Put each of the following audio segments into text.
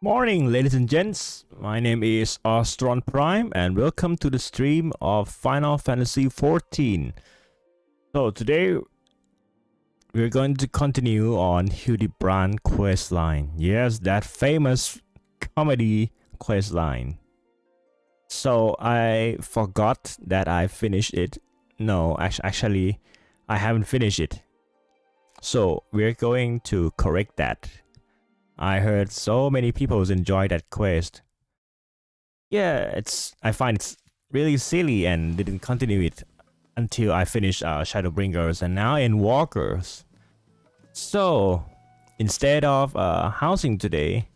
Morning, ladies and gents. My name is Ostron Prime, and welcome to the stream of Final Fantasy XIV. So today we're going to continue on Hildibrand questline. Yes, that famous comedy questline. So I forgot that I finished it. No, actually, I haven't finished it. So we're going to correct that. I heard so many people enjoy that quest. Yeah, I find it's really silly and didn't continue it until I finished Shadowbringers and now in Walkers. So instead of housing today,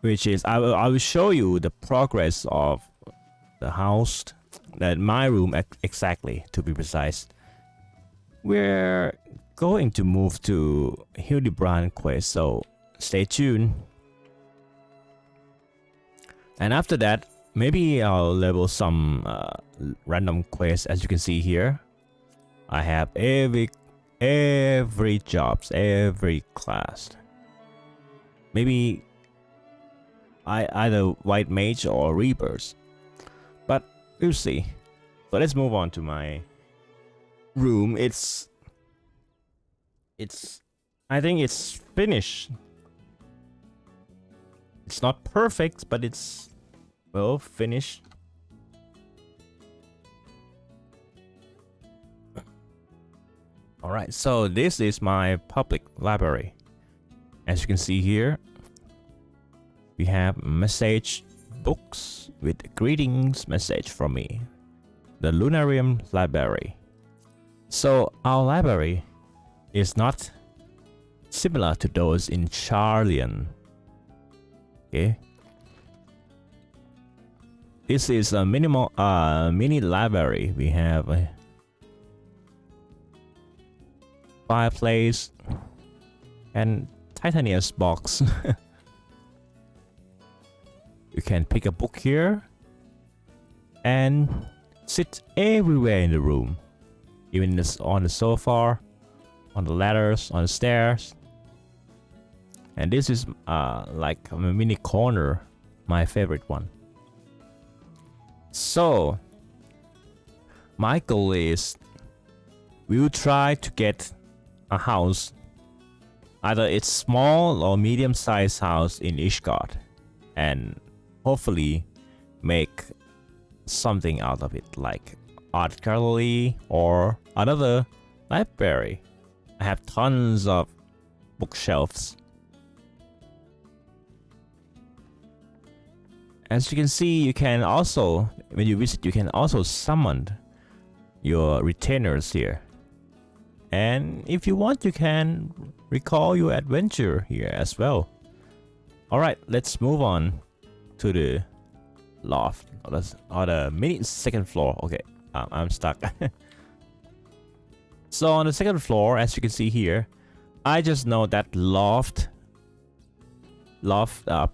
which is I will show you the progress of the house, that my room exactly to be precise. We're going to move to Hildibrand quest, so stay tuned. And after that, maybe I'll level some random quests. As you can see here, I have every jobs, every class. Maybe I either white mage or reapers, but we'll see. So let's move on to my room. I think it's finished. It's not perfect, but it's well finished. Alright, so this is my public library. As you can see here, we have message books with greetings message from me. The Lunarium Library. So our library is not similar to those in Charlian. Okay. This is a mini library. We have a fireplace and titanium box. You can pick a book here and sit everywhere in the room, even on the sofa, on the ladders, on the stairs. And this is like a mini corner, my favorite one. So my goal is we'll try to get a house, either it's small or medium-sized house in Ishgard, and hopefully make something out of it, like art gallery or another library. I have tons of bookshelves. As you can see, you can also, when you visit, you can also summon your retainers here. And if you want, you can recall your adventure here as well. Alright, let's move on to the loft, or the mini second floor. Okay, I'm stuck. So on the second floor, as you can see here, I just know that loft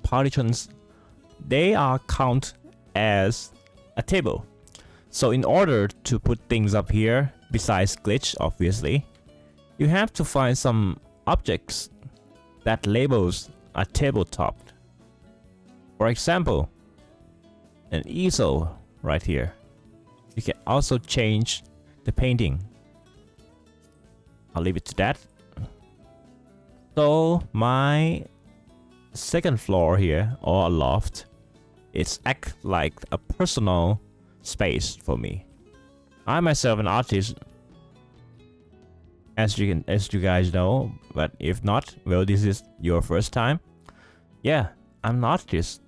partitions, they are count as a table. So in order to put things up here, besides glitch obviously, you have to find some objects that labels a tabletop. For example, an easel right here. You can also change the painting. I'll leave it to that. So my second floor here, or a loft, it's act like a personal space for me. I myself an artist, as you guys know, but if not, well, this is your first time. Yeah, I'm an artist.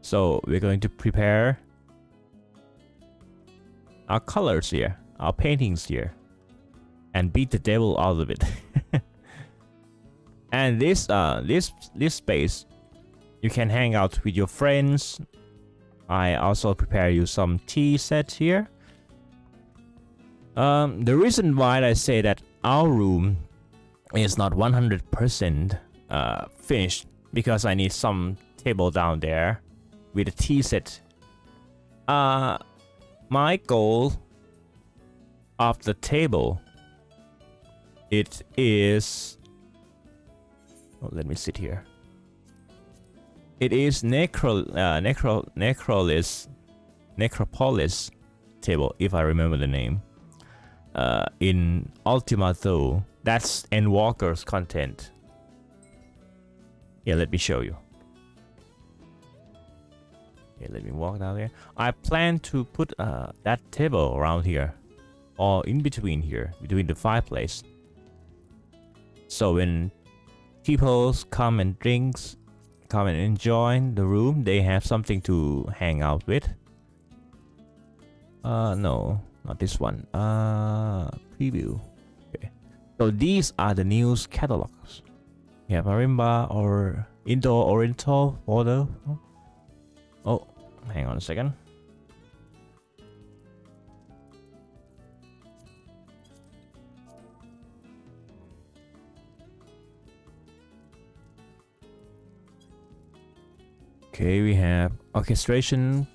So we're going to prepare our colors here, our paintings here, and beat the devil out of it. And this space, you can hang out with your friends. I also prepare you some tea sets here. The reason why I say that our room is not 100% finished, because I need some table down there with a tea set. My goal of the table, it is Oh, let me sit here. It is Necropolis table, if I remember the name. In Ultima though, that's Endwalker's content. Yeah, let me show you. Okay, let me walk down there. I plan to put that table around here, or in between here, between the fireplace. So when people come and enjoy the room, they have something to hang out with. No, not this one. Preview. Okay. So these are the news catalogs. You have marimba or indoor oriental order. Oh, hang on a second. Okay, we have orchestration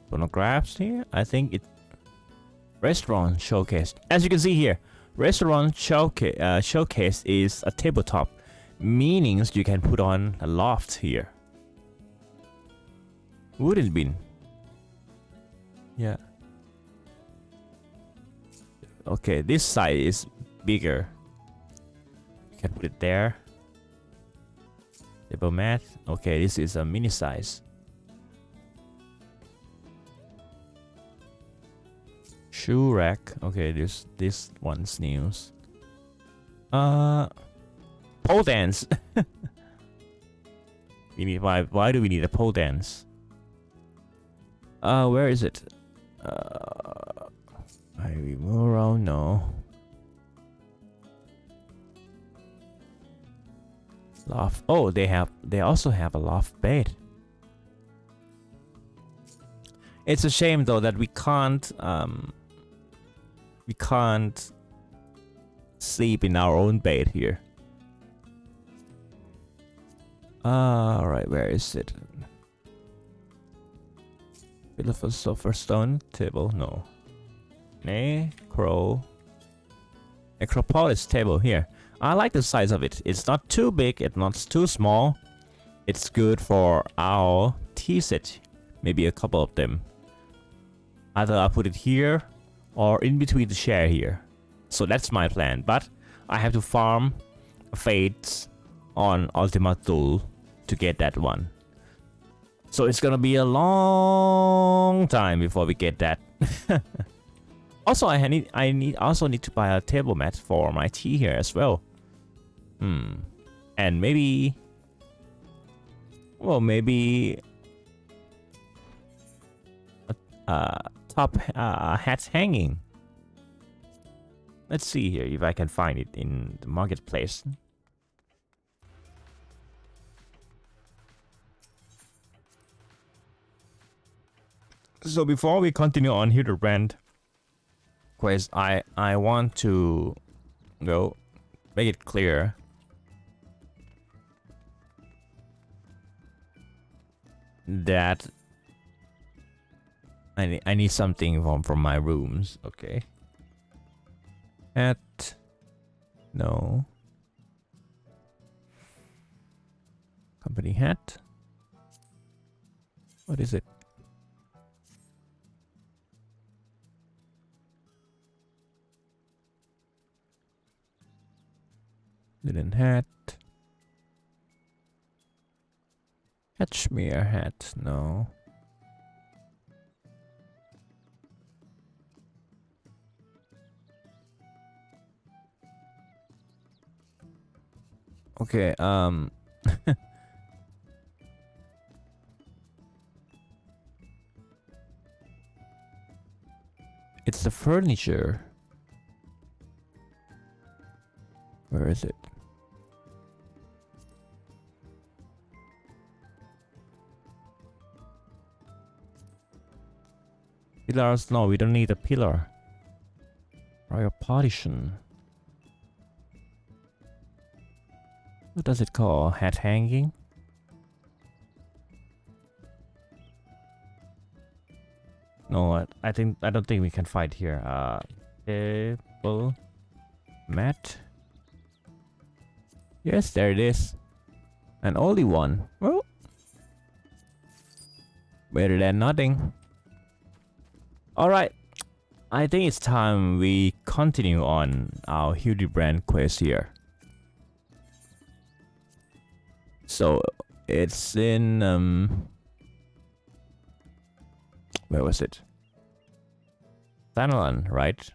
phonographs here. I think it restaurant showcase. As you can see here, restaurant showcase is a tabletop, meaning you can put on a loft here. Wouldn't be? Yeah. Okay, this side is bigger. You can put it there. Table mat. Okay, this is a mini size. Shoe rack. Okay, this one's news. Pole dance. We need why do we need a pole dance? Where is it? I move around. No. Loft. Oh, they also have a loft bed. It's a shame though that we can't sleep in our own bed here. Alright, where is it? Philosopher's stone table, no. Necropolis table here. I like the size of it. It's not too big, it's not too small. It's good for our tea set. Maybe a couple of them. Either I put it here or in between the chair here. So that's my plan. But I have to farm fates on Ultima Thule to get that one. So it's gonna be a long time before we get that. Also, I need to buy a table mat for my tea here as well. And maybe, well, maybe top hats hanging. Let's see here if I can find it in the marketplace. So before we continue on Hildibrand quest, I want to make it clear that I need something from my rooms. Okay. No. Company hat. What is it? Linen hat. Cashmere hat. No. Okay, it's the furniture. Where is it? Pillars? No, we don't need a pillar. Royal partition. What does it call? Hat hanging? No, I don't think we can find here. Table mat. Yes, there it is. And only one. Well, better than nothing. Alright, I think it's time we continue on our Hildibrand quest here. So, it's in, where was it? Thanalan, right?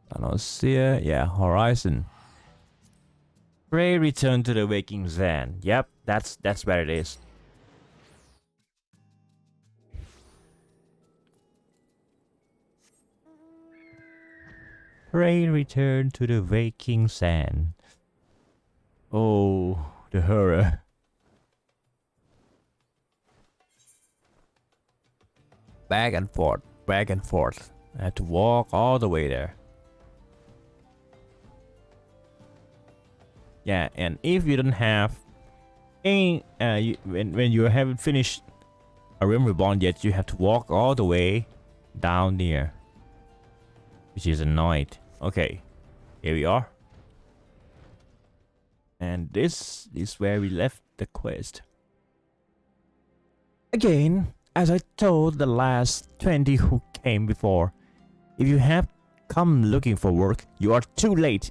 Thanasia, yeah, Horizon. Pray return to the waking Zan. Yep, that's where it is. Pray return to the waking Zan. Oh, the horror. Back and forth, back and forth. I had to walk all the way there. Yeah, and if you don't have any, when you haven't finished a Realm Reborn yet, you have to walk all the way down there, which is annoying. Okay, here we are. And this is where we left the quest. Again, as I told the last 20 who came before, if you have come looking for work, you are too late.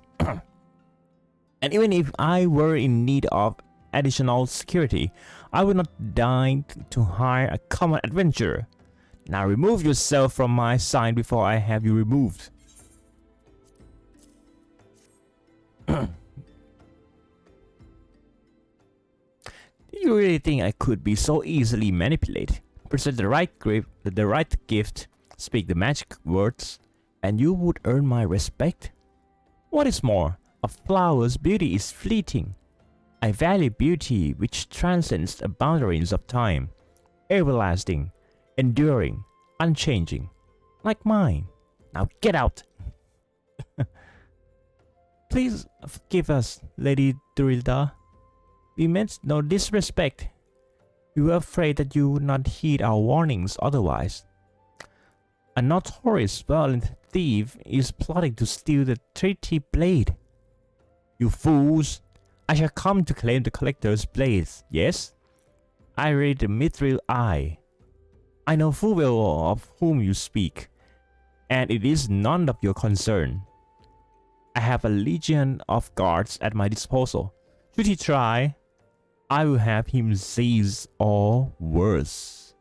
And even if I were in need of additional security, I would not deign to hire a common adventurer. Now remove yourself from my sight before I have you removed. Do you really think I could be so easily manipulated? Present the right gift, speak the magic words, and you would earn my respect? What is more, a flower's beauty is fleeting. I value beauty which transcends the boundaries of time, everlasting, enduring, unchanging, like mine. Now get out! Please forgive us, Lady Durilda. We meant no disrespect. We were afraid that you would not heed our warnings otherwise. A notorious violent thief is plotting to steal the treaty blade. You fools! I shall come to claim the collector's blades, yes? I read the mithril eye. I know full well of whom you speak, and it is none of your concern. I have a legion of guards at my disposal. Should he try, I will have him seized or worse.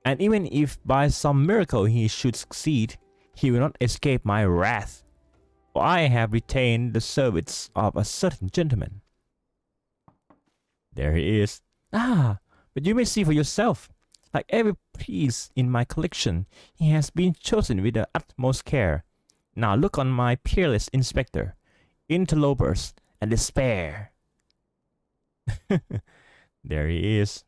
And even if by some miracle he should succeed, he will not escape my wrath. For I have retained the service of a certain gentleman. There he is. Ah, but you may see for yourself. Like every piece in my collection, he has been chosen with the utmost care. Now look on my peerless inspector, interlopers, and despair. There he is.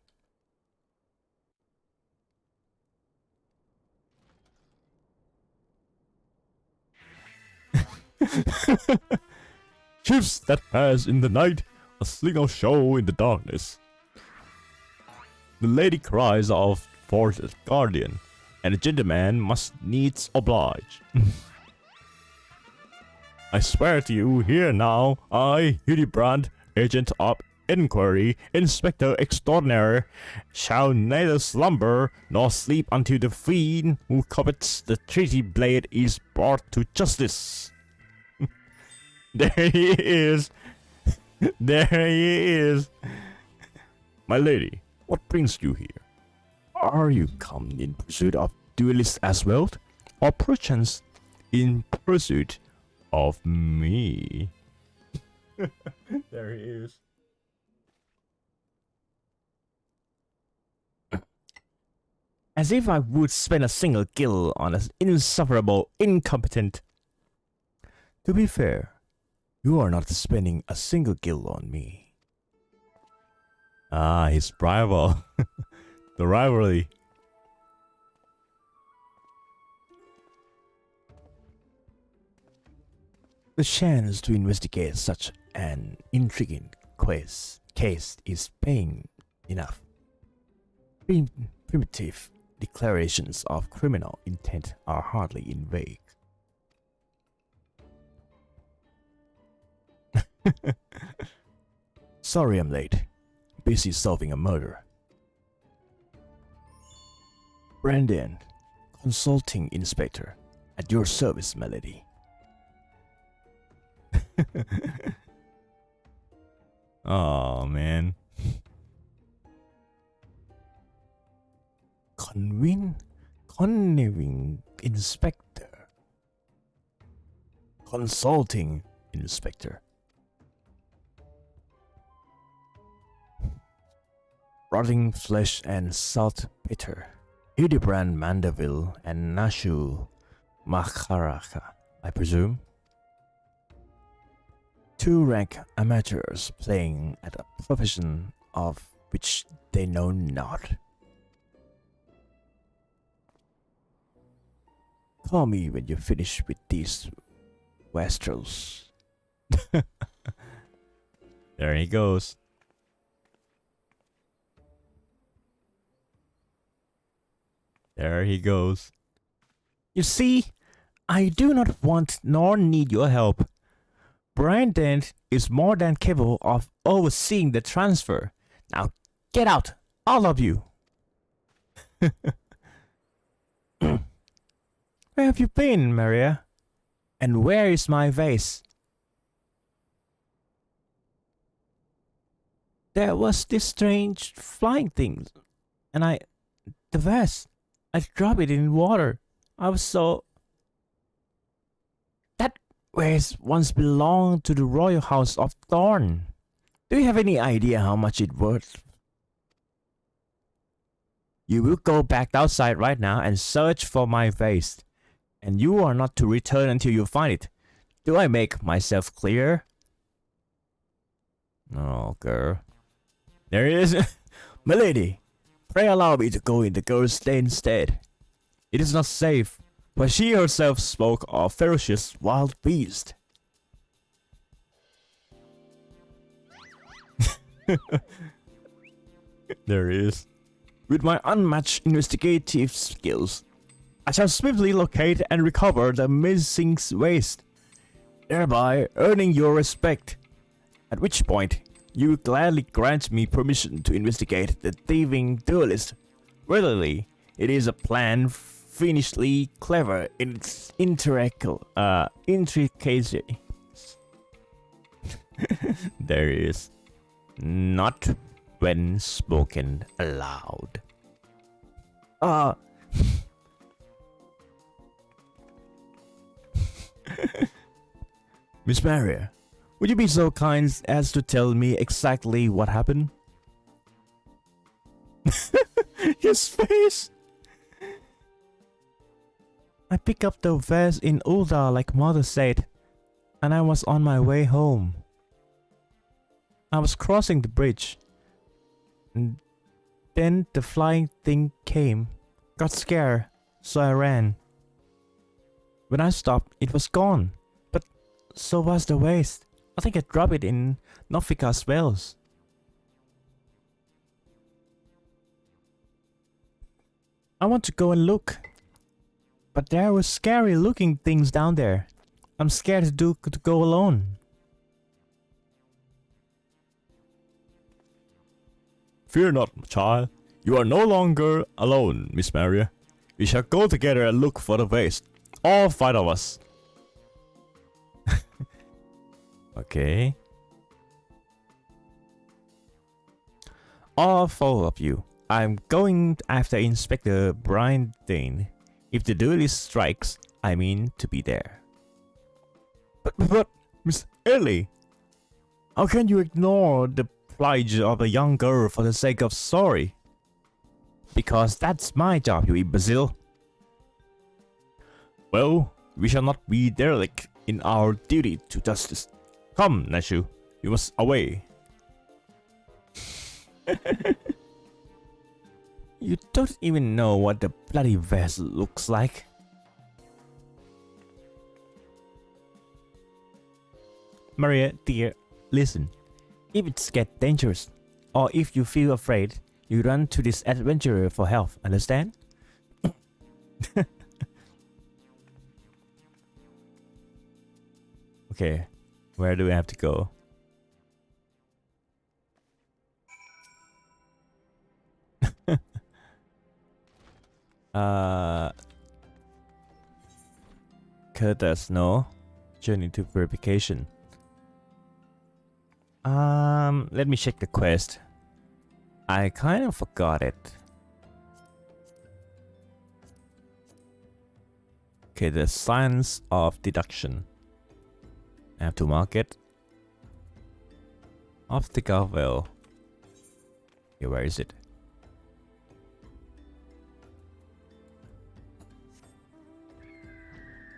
Ships that pass in the night, a signal show in the darkness. The lady cries of for the guardian, and the gentleman must needs oblige. I swear to you here now, I, Hildibrand, agent of inquiry, inspector extraordinary, shall neither slumber nor sleep until the fiend who covets the treaty blade is brought to justice. There he is. There he is. My lady, what brings you here? Are you come in pursuit of duelists as well? Or perchance in pursuit of me? There he is. As if I would spend a single gil on an insufferable, incompetent. To be fair, you are not spending a single gil on me. Ah, his rival. The rivalry. The chance to investigate such an intriguing case is paying enough. Primitive declarations of criminal intent are hardly in vague. Sorry I'm late. Busy solving a murder. Brandon, consulting inspector. At your service, Melody. Oh man. Conniving inspector. Consulting inspector. Rotting flesh and salt bitter. Hildibrand Mandeville and Nashu Maharaka, I presume. Two rank amateurs playing at a profession of which they know not. Call me when you finish with these wastrels. There he goes. There he goes. You see, I do not want nor need your help. Brandon is more than capable of overseeing the transfer. Now get out, all of you. Where have you been, Maria? And where is my vase? There was this strange flying thing, and the vase, I dropped it in water. I was so... That vase once belonged to the royal house of Thorn. Do you have any idea how much it worth? You will go back outside right now and search for my vase. And you are not to return until you find it. Do I make myself clear? Oh, girl. There it is. Milady, pray allow me to go in the girl's den instead. It is not safe, for she herself spoke of ferocious wild beast. There he is. With my unmatched investigative skills, I shall swiftly locate and recover the missing waste, thereby earning your respect. At which point, you will gladly grant me permission to investigate the thieving duelist. Really, it is a plan fiendishly clever in its intricacy. There it is. Not when spoken aloud. Miss Maria, would you be so kind as to tell me exactly what happened? His face! I picked up the vase in Ulda like mother said, and I was on my way home. I was crossing the bridge, and then the flying thing came. Got scared, so I ran. When I stopped, it was gone, but so was the waste. I think I dropped it in Nofika's wells. I want to go and look, but there were scary looking things down there. I'm scared to go alone. Fear not, child. You are no longer alone, Miss Maria. We shall go together and look for the vase. All 5 of us. Okay. All 4 of you. I'm going after Inspector Brian Dane. If the duelist strikes, I mean to be there. But Miss Ellie, how can you ignore the plight of a young girl for the sake of sorry? Because that's my job, you imbecile. Well, we shall not be derelict in our duty to justice. Come, Nashu, you must away. You don't even know what the bloody vase looks like. Maria, dear, listen. If it gets dangerous, or if you feel afraid, you run to this adventurer for help, understand? Okay, where do we have to go? Uh, Curtis, no. Journey to verification. Let me check the quest. I kind of forgot it. Okay, the science of deduction. I have to mark it. Optical veil. Okay, where is it?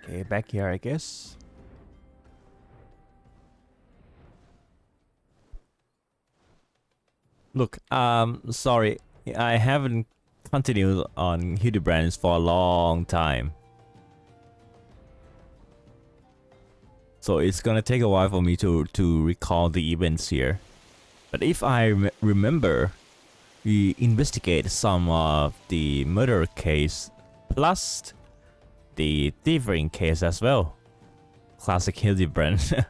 Okay, back here, I guess. Look, sorry, I haven't continued on Hildibrand for a long time. So it's gonna take a while for me to recall the events here. But if I remember, we investigate some of the murder case plus the thieving case as well. Classic Hildibrand.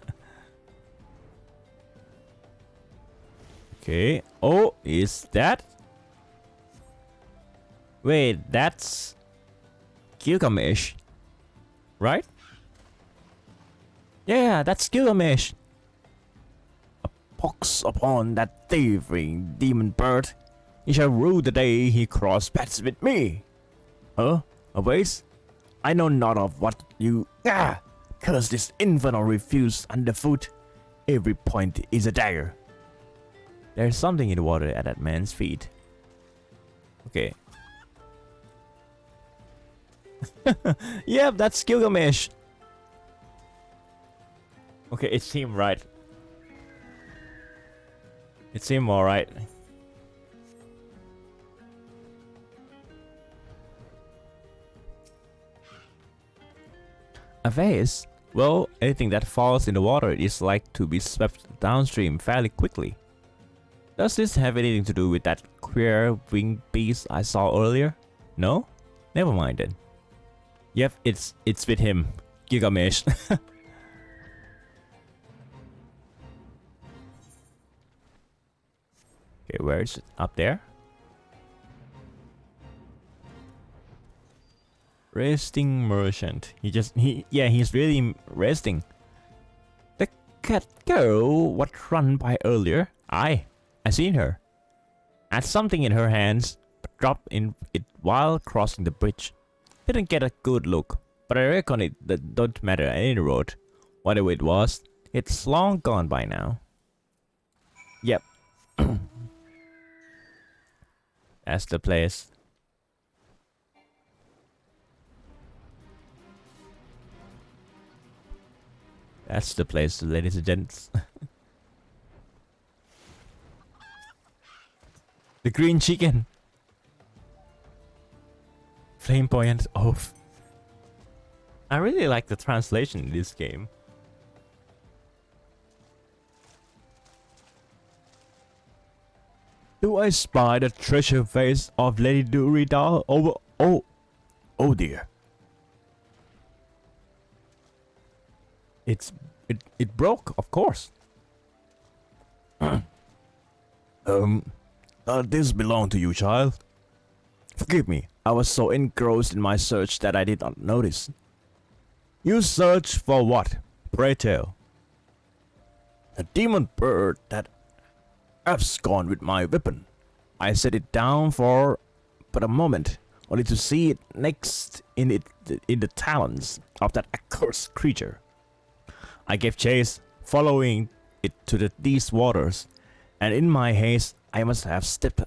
Okay. Oh, is that? Wait, that's Gilgamesh, right? Yeah, that's Gilgamesh. A pox upon that thieving demon bird. He shall rue the day he crossed paths with me. Huh? A waste? I know not of what you... Curse this infernal refuse underfoot. Every point is a dagger. There's something in the water at that man's feet. Okay. Yep, that's Gilgamesh. Okay, it seemed right. It seemed alright. A vase? Well, anything that falls in the water is like to be swept downstream fairly quickly. Does this have anything to do with that queer winged beast I saw earlier? No? Never mind then. Yep, it's with him. Gilgamesh. Okay, where is it? Up there? Resting merchant. He's really resting. The cat girl what run by earlier? I seen her. Had something in her hands, but dropped in it while crossing the bridge. Didn't get a good look, but I reckon it don't matter at any road. Whatever it was, it's long gone by now. Yep. That's the place. That's the place, ladies and gents. The green chicken. Flame buoyant oath. I really like the translation in this game. Do I spy the treasure vase of Lady Duridal over? Oh dear. It broke, of course. This belonged to you, child. Forgive me, I was so engrossed in my search that I did not notice. You search for what? Pray tell. A demon bird that absconded with my weapon. I set it down for but a moment, only to see it next in the talons of that accursed creature. I gave chase, following it to these waters, and in my haste I must have stepped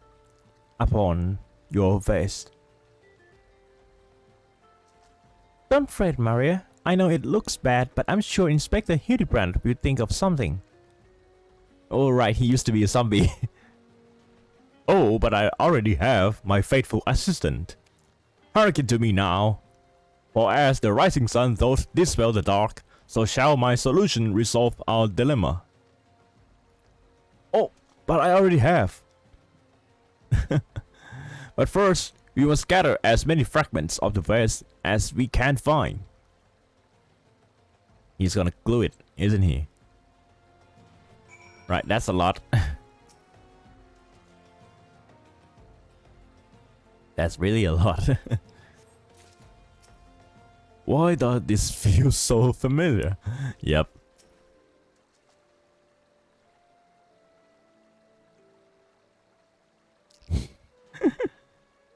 upon your vase. Don't fret, Maria. I know it looks bad, but I'm sure Inspector Hildibrand will think of something. Oh right, he used to be a zombie. Oh, but I already have my faithful assistant. Hearken to me now. For as the rising sun doth dispel the dark, so shall my solution resolve our dilemma. Oh, but I already have. But first, we must gather as many fragments of the vase as we can find. He's gonna glue it, isn't he? Right, that's a lot. That's really a lot. Why does this feel so familiar? Yep.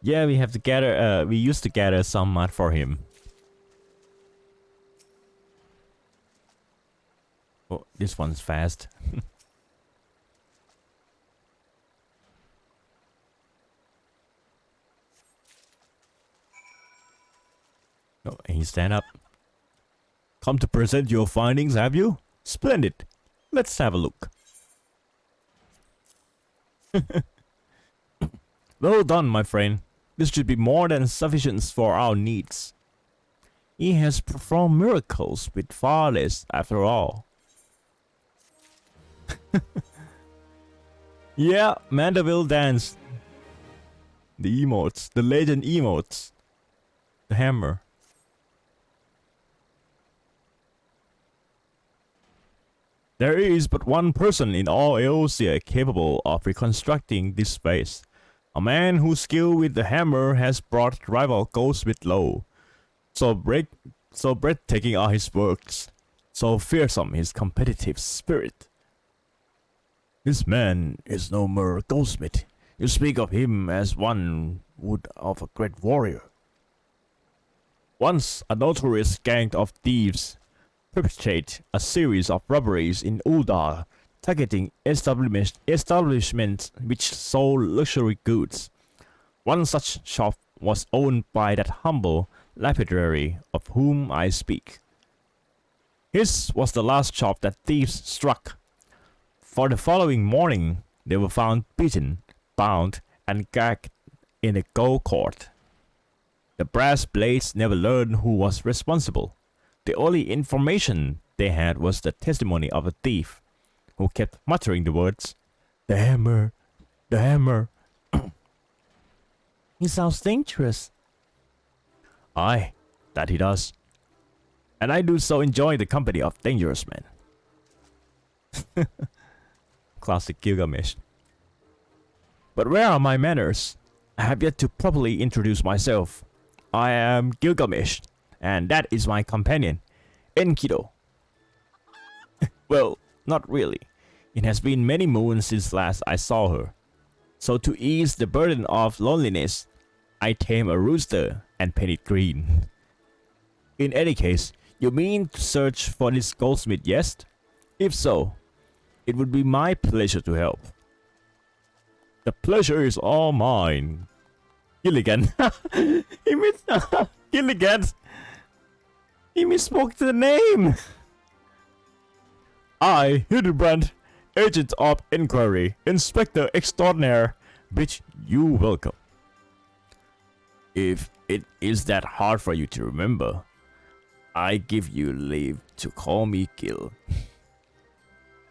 Yeah, we have to gather. We used to gather some mud for him. Oh, this one's fast. Oh, and he stand up. Come to present your findings, have you? Splendid. Let's have a look. Well done, my friend. This should be more than sufficient for our needs. He has performed miracles with far less, after all. Yeah, Mandeville dance. The emotes, the legend emotes. The hammer. There is but one person in all Eosia capable of reconstructing this space. A man whose skill with the hammer has brought rival goldsmith low. So breathtaking are his works. So fearsome his competitive spirit. This man is no mere goldsmith. You speak of him as one would of a great warrior. Once a notorious gang of thieves perpetrate a series of robberies in Uldar, targeting establishments which sold luxury goods. One such shop was owned by that humble lapidary of whom I speak. His was the last shop that thieves struck. For the following morning, they were found beaten, bound, and gagged in a gold court. The brass blades never learned who was responsible. The only information they had was the testimony of a thief, who kept muttering the words, "The hammer, the hammer." He sounds dangerous. Aye, that he does. And I do so enjoy the company of dangerous men. Classic Gilgamesh. But where are my manners? I have yet to properly introduce myself. I am Gilgamesh, and that is my companion, Enkidu. Well, not really. It has been many moons since last I saw her. So to ease the burden of loneliness, I tame a rooster and paint it green. In any case, you mean to search for this goldsmith, yes? If so, it would be my pleasure to help. The pleasure is all mine. Gilligan. He Gilligan. He misspoke the name. I, Hildibrand, Agent of Inquiry, Inspector Extraordinaire, bid you welcome. If it is that hard for you to remember, I give you leave to call me Gil.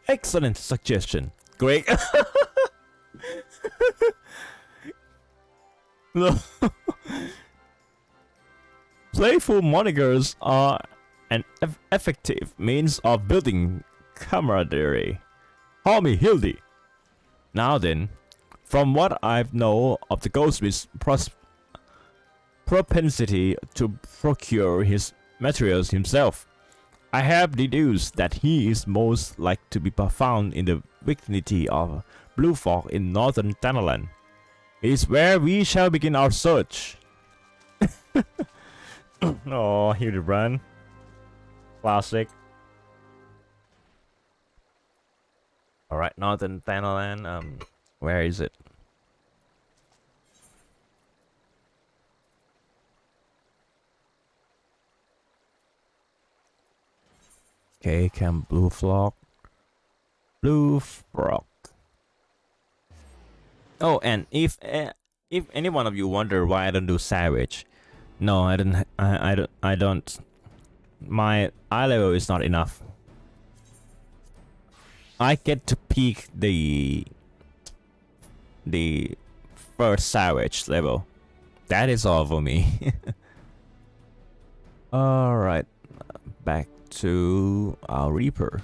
Excellent suggestion. Great. Playful monikers are an effective means of building camaraderie. Call me Hildy. Now then, from what I know of the goldsmith's propensity to procure his materials himself, I have deduced that he is most like to be found in the vicinity of Blue Fog in northern Thanalan. It is where we shall begin our search. Oh, Hildibrand. Classic. Alright, northern Thanalan. Where is it? Okay, Camp Blue Frog. Blue Frog. Oh, and if any one of you wonder why I don't do Savage, no, I don't. I don't. My eye level is not enough. I get to peak the first Savage level. That is all for me. All right, back to our Reaper.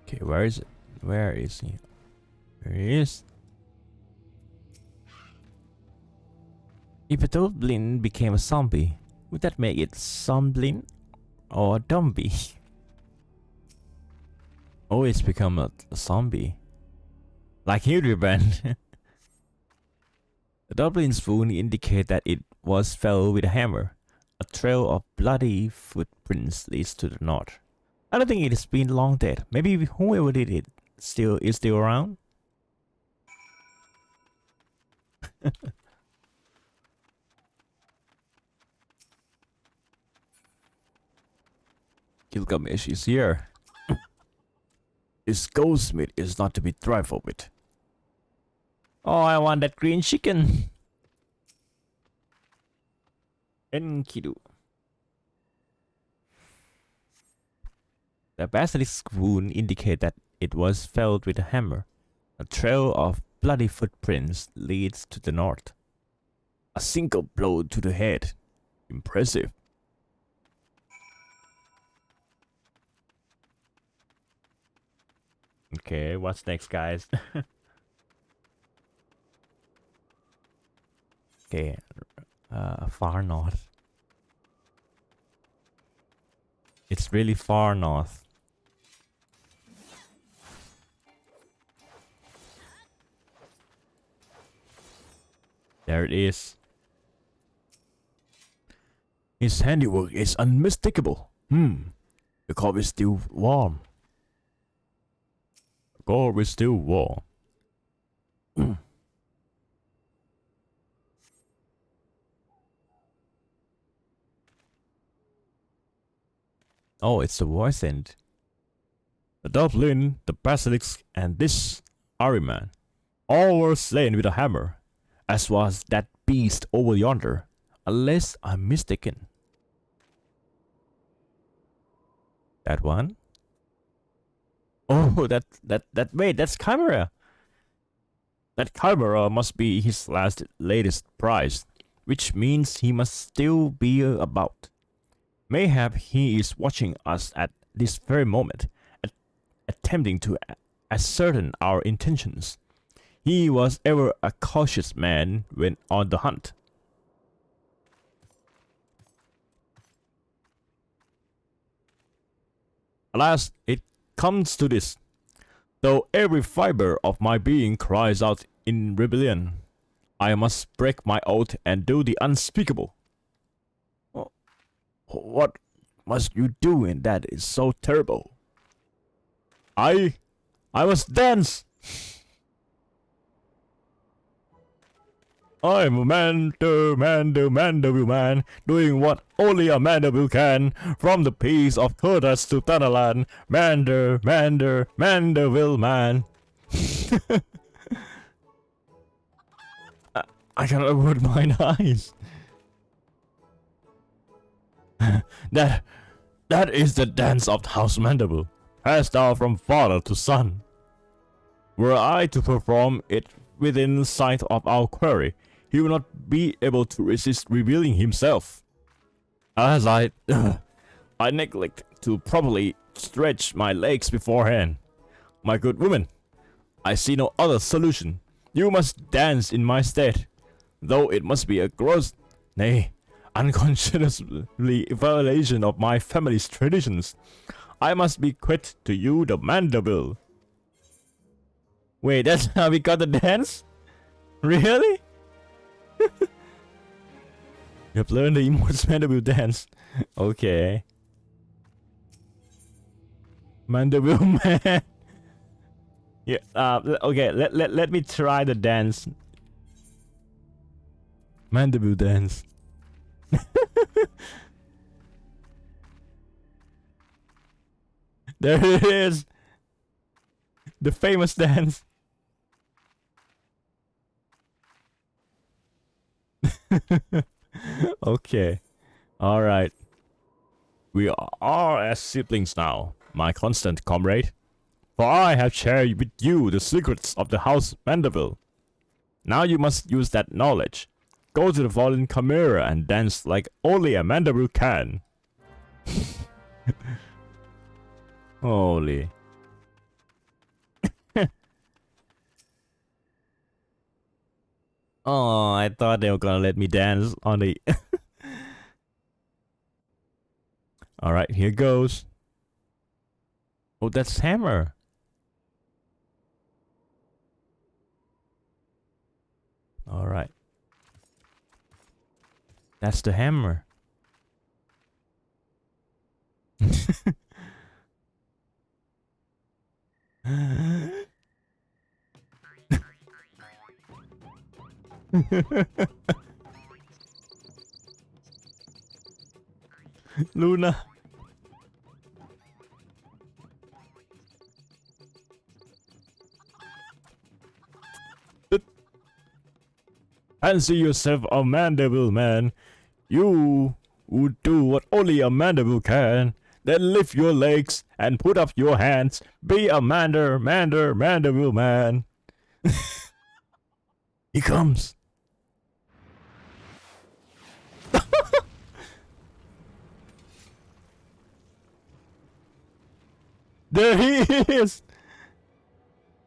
Okay, where is it? Where is he? There it is. If a Dublin became a zombie, would that make it Somblin or a Dumbie? Oh, it's become a zombie. Like Hildibrand. The Dublin's wound indicate that it was felled with a hammer. A trail of bloody footprints leads to the north. I don't think it has been long dead. Maybe whoever did it is still around. Gilgamesh is here. This goldsmith is not to be trifled with. Oh, I want that green chicken. Enkidu. The basilisk wound indicate that it was felled with a hammer. A trail of bloody footprints leads to the north. A single blow to the head. Impressive. Okay, what's next, guys? Okay, far north. It's really far north. There it is. His handiwork is unmistakable. The corpse is still warm. The corpse is still warm. Oh, it's the voice end. The Dublin, the Basilisk, and this Ahriman. All were slain with a hammer, as was that beast over yonder, unless I'm mistaken. That one? Oh, wait, that's Chimera. That Chimera must be his latest prize, which means he must still be about. Mayhap he is watching us at this very moment, attempting to ascertain our intentions. He was ever a cautious man when on the hunt. Alas, it comes to this. Though every fiber of my being cries out in rebellion, I must break my oath and do the unspeakable. What must you do in that is so terrible? I must dance! I'm a Mandeville man, doing what only a Mandeville can. From the peace of Curtis to Thanalan, Mandeville man. I cannot avoid mine eyes. That is the dance of House Mandeville, passed down from father to son. Were I to perform it within sight of our quarry, he would not be able to resist revealing himself. As I neglect to properly stretch my legs beforehand. My good woman, I see no other solution. You must dance in my stead, though it must be a gross, nay, unconscionably violation of my family's traditions. I must be quit to you the Mandeville. Wait, that's how we got the dance? Really? You have learned the emotes Mandeville dance. Okay. Mandeville man. Yeah, okay, let me try the dance. Mandeville dance. There it is. The famous dance. Okay. Alright. We are as siblings now, my constant comrade. For I have shared with you the secrets of the House Mandeville. Now you must use that knowledge. Go to the fallen Chimera and dance like only a Mandeville can. Holy. Oh, I thought they were gonna let me dance on the... Alright, here goes. Oh, that's hammer. Alright. That's the hammer. Luna. Fancy yourself a mandible man. You would do what only a mandible can. Then lift your legs and put up your hands. Be a mandible man. He comes. There he is.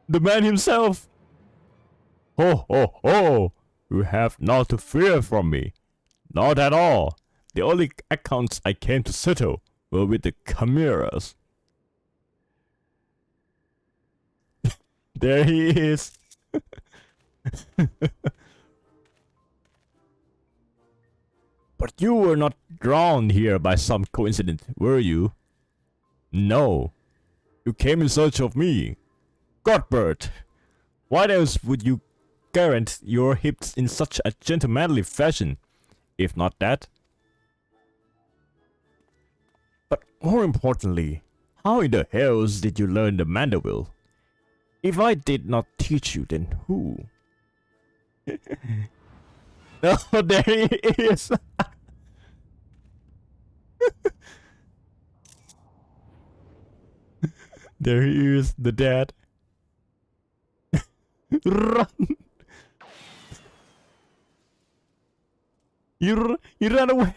The man himself. Ho ho ho. You have naught to fear from me. Not at all. The only accounts I came to settle were with the chimeras. There he is. But you were not drowned here by some coincidence, were you? No. You came in search of me. Godbert. Why else would you garant your hips in such a gentlemanly fashion, if not that? But more importantly, how in the hells did you learn the mandible? If I did not teach you, then who? Oh, there he is! There he is, the dad. Run! You ran away!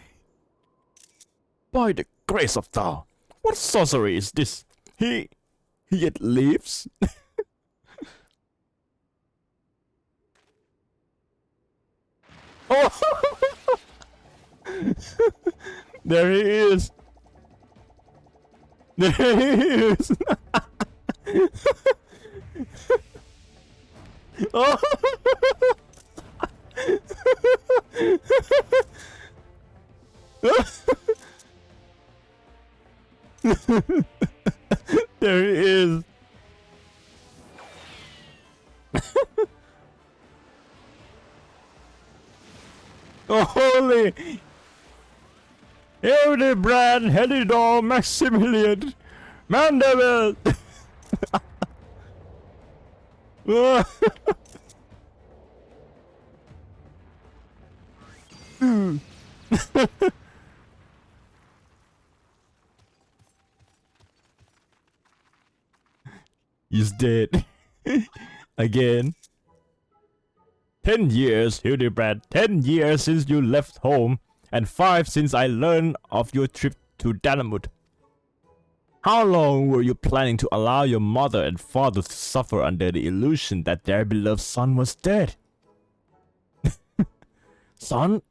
By the grace of thou! What sorcery is this? He yet lives? Oh! There he is! There he is! Oh! There he is. Oh, holy! Hildibrand, Helidor, Maximilian, Mandible! He's dead. Again. 10 years, Hildibrand. 10 years since you left home, and 5 since I learned of your trip to Dalamut. How long were you planning to allow your mother and father to suffer under the illusion that their beloved son was dead? Son,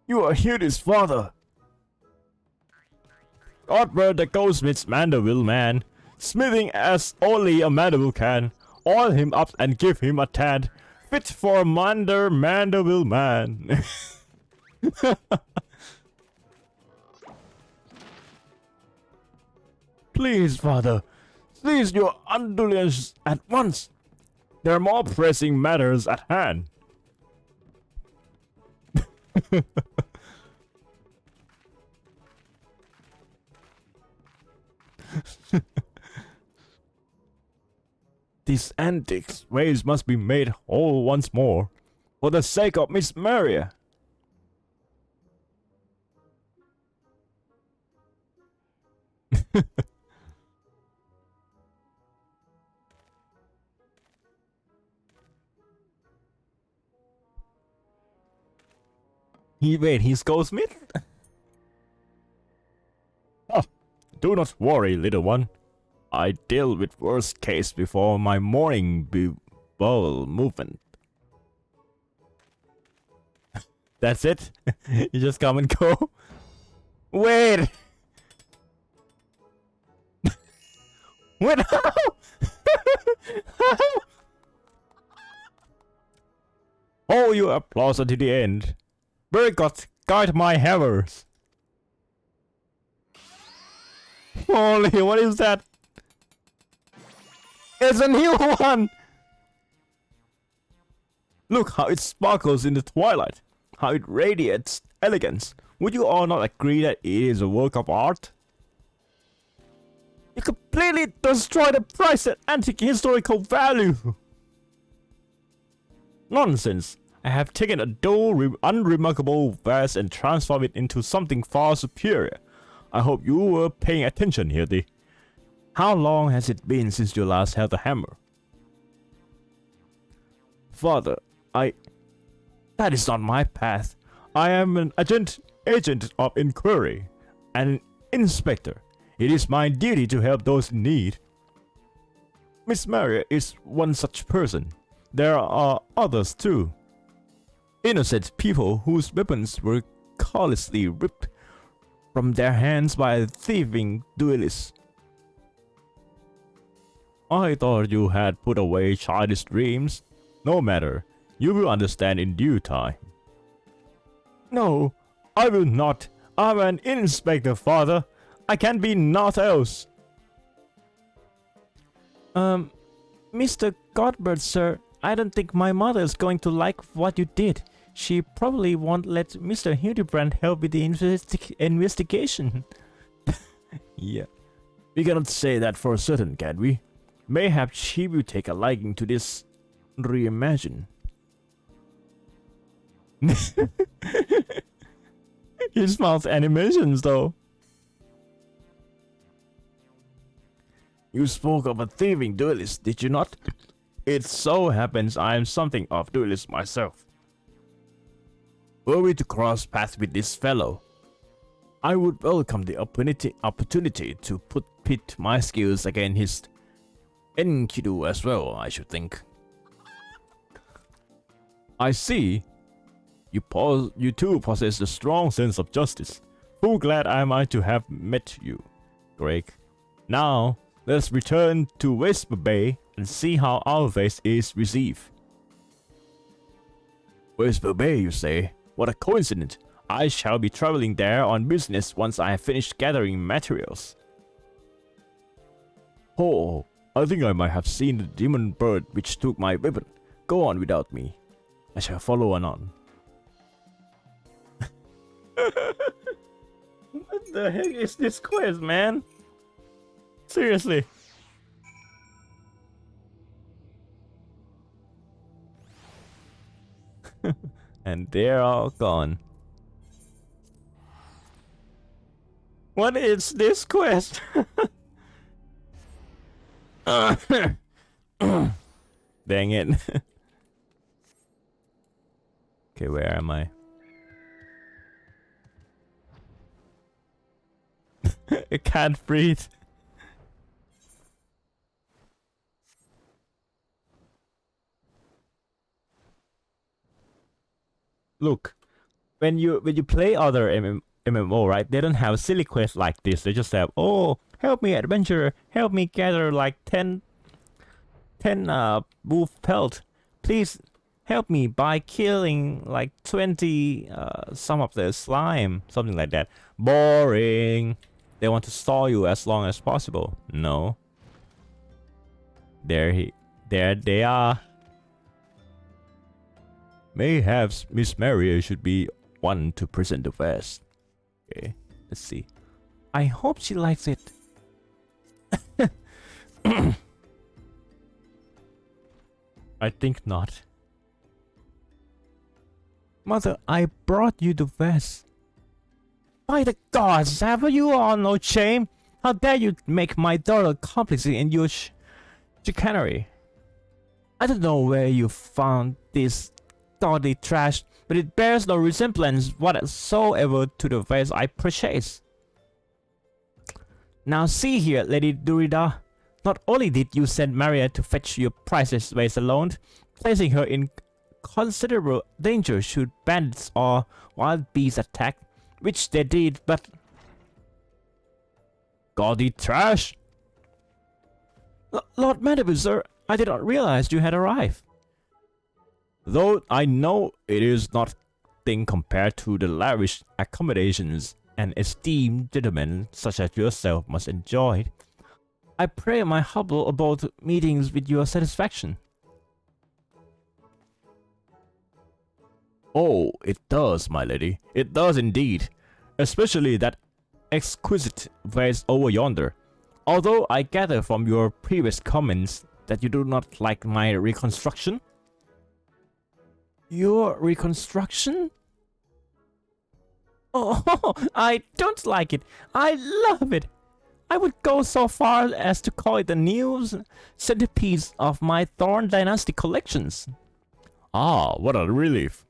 you are Hildy's father. Godbert the goldsmith's mandible man, smithing as only a mandible can, oil him up and give him a tad, fit for a mandible man. Please, father, cease your indulgence at once. There are more pressing matters at hand. These antics ways must be made whole once more, for the sake of Miss Maria. He's Goldsmith? Oh, do not worry, little one. I deal with worst case before my morning bowel movement. That's it? You just come and go? Wait! Wait, how? How? Oh, you applause until the end. Very good, guide my hammers. Holy, what is that? It's a new one! Look how it sparkles in the twilight. How it radiates elegance. Would you all not agree that it is a work of art? You completely destroy the price and antique historical value. Nonsense. I have taken a dull, unremarkable vase and transformed it into something far superior. I hope you were paying attention, Hildy. How long has it been since you last held a hammer? Father, that is not my path. I am an agent of inquiry, and an inspector. It is my duty to help those in need. Miss Maria is one such person. There are others too. Innocent people whose weapons were callously ripped from their hands by thieving duelists. I thought you had put away childish dreams. No matter, you will understand in due time. No, I will not. I'm an inspector, father. I can be naught else. Mr. Godbert, sir, I don't think my mother is going to like what you did. She probably won't let Mr. Hildibrand help with the investigation. Yeah. We cannot say that for certain, can we? Mayhap she will take a liking to this reimagine. His mouth animations, though. You spoke of a thieving duelist, did you not? It so happens I am something of duelist myself. Were we to cross paths with this fellow, I would welcome the opportunity to pit my skills against his Enkidu as well, I should think. I see. You too possess a strong sense of justice. Full glad am I to have met you, Greg. Now, let's return to Whisper Bay and see how our vase is received. Whisper Bay, you say? What a coincidence. I shall be traveling there on business once I have finished gathering materials. Oh, I think I might have seen the demon bird which took my weapon. Go on without me. I shall follow anon. What the heck is this quest, man? Seriously. And they're all gone. What is this quest? Dang it. Okay, where am I? I can't breathe. Look, when you play other MMO, right? They don't have silly quests like this. They just have, oh, help me adventurer, help me gather like 10 wolf pelt. Please help me by killing like 20 some of the slime, something like that. Boring. They want to stall you as long as possible. No. There they are. Mayhaps Miss Maria should be one to present the vest. Okay, let's see. I hope she likes it. I think not. Mother, I brought you the vest. By the gods, have you all no shame? How dare you make my daughter complicit in your chicanery? I don't know where you found this gaudy trash, but it bears no resemblance whatsoever to the vase I purchased. Now see here, Lady Durida. Not only did you send Maria to fetch your priceless vase alone, placing her in considerable danger should bandits or wild beasts attack, which they did, but... Gaudy trash! Lord Mandeville, sir, I did not realize you had arrived. Though I know it is nothing compared to the lavish accommodations an esteemed gentleman such as yourself must enjoy, I pray my humble abode meetings with your satisfaction. Oh, it does, my lady. It does indeed. Especially that exquisite vase over yonder. Although I gather from your previous comments that you do not like my reconstruction. Your reconstruction? Oh, I don't like it. I love it. I would go so far as to call it the new centerpiece of my Thorn Dynasty collections. Ah, what a relief.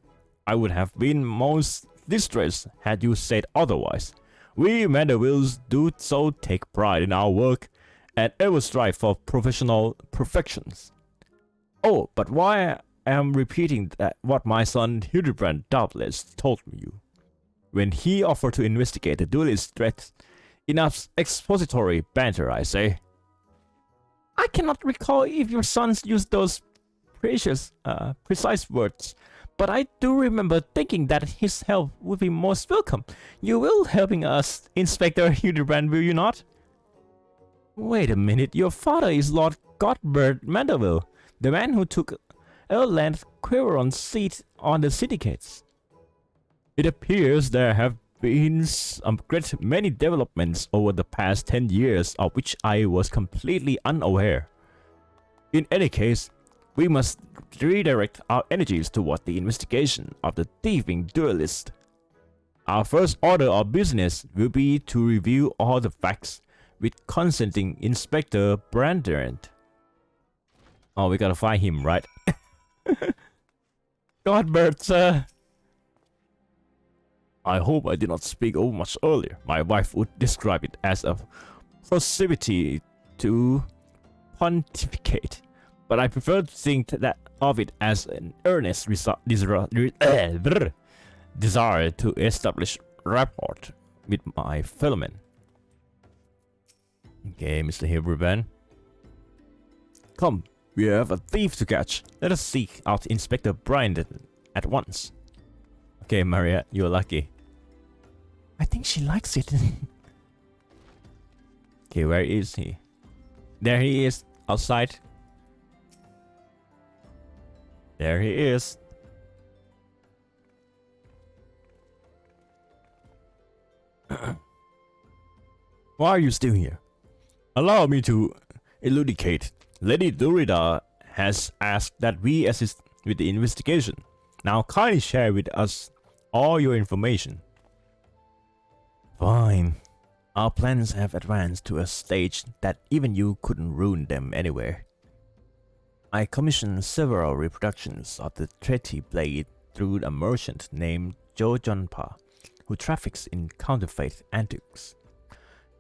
I would have been most distressed had you said otherwise. We Mandervilles do so take pride in our work and ever strive for professional perfections. Oh, but why I am repeating that what my son Hildibrand doubtless told you when he offered to investigate the duelist threat. Enough expository banter, I say. I cannot recall if your sons used those precise words, but I do remember thinking that his help would be most welcome. You will helping us, Inspector Hildibrand, will you not? Wait a minute, your father is Lord Godbert Mandeville, the man who took Erland Quiron's seat on the syndicates. It appears there have been a great many developments over the past 10 years of which I was completely unaware. In any case, we must redirect our energies toward the investigation of the thieving duelist. Our first order of business will be to review all the facts with consenting Inspector Brandrand. Oh, we gotta find him, right? Godbert, sir. I hope I did not speak over much earlier. My wife would describe it as a proclivity to pontificate, but I prefer to think that of it as an earnest desire to establish rapport with my fellow men. Okay, Mr. Hildibrand. Come, we have a thief to catch. Let us seek out Inspector Brian at once. Okay, Maria, you're lucky. I think she likes it. Okay, where is he? There he is, outside. There he is. Why are you still here? Allow me to elucidate. Lady Durida has asked that we assist with the investigation. Now kindly share with us all your information. Fine. Our plans have advanced to a stage that even you couldn't ruin them anywhere. I commissioned several reproductions of the Treaty Blade through a merchant named Jo Junpa, who traffics in counterfeit antiques.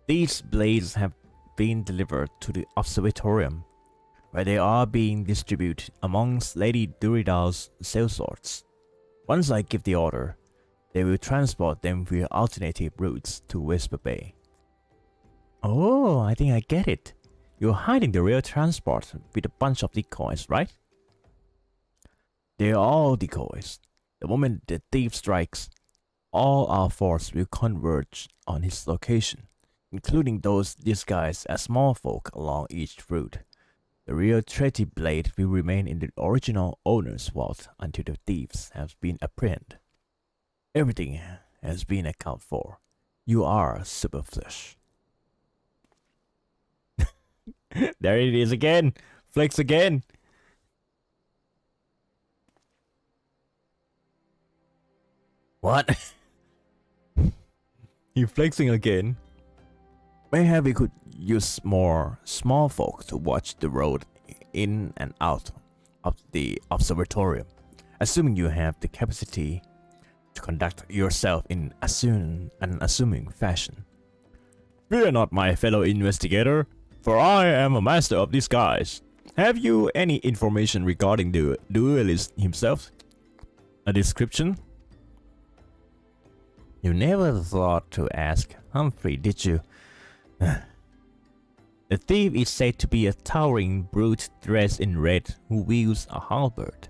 These blades have been delivered to the observatorium, where they are being distributed amongst Lady Durida's sellswords. Once I give the order, they will transport them via alternative routes to Whisper Bay. Oh, I think I get it. You're hiding the real transport with a bunch of decoys, right? They are all decoys. The moment the thief strikes, all our force will converge on his location, including those disguised as small folk along each route. The real Treaty Blade will remain in the original owner's vault until the thieves have been apprehended. Everything has been accounted for. You are Superflesh. There it is again. Flex again. What? You flexing again? Maybe we could use more small folk to watch the road in and out of the observatorium, assuming you have the capacity to conduct yourself in an unassuming fashion. Fear not, my fellow investigator, for I am a master of disguise. Have you any information regarding the duelist himself? A description? You never thought to ask Humphrey, did you? The thief is said to be a towering brute dressed in red who wields a halberd.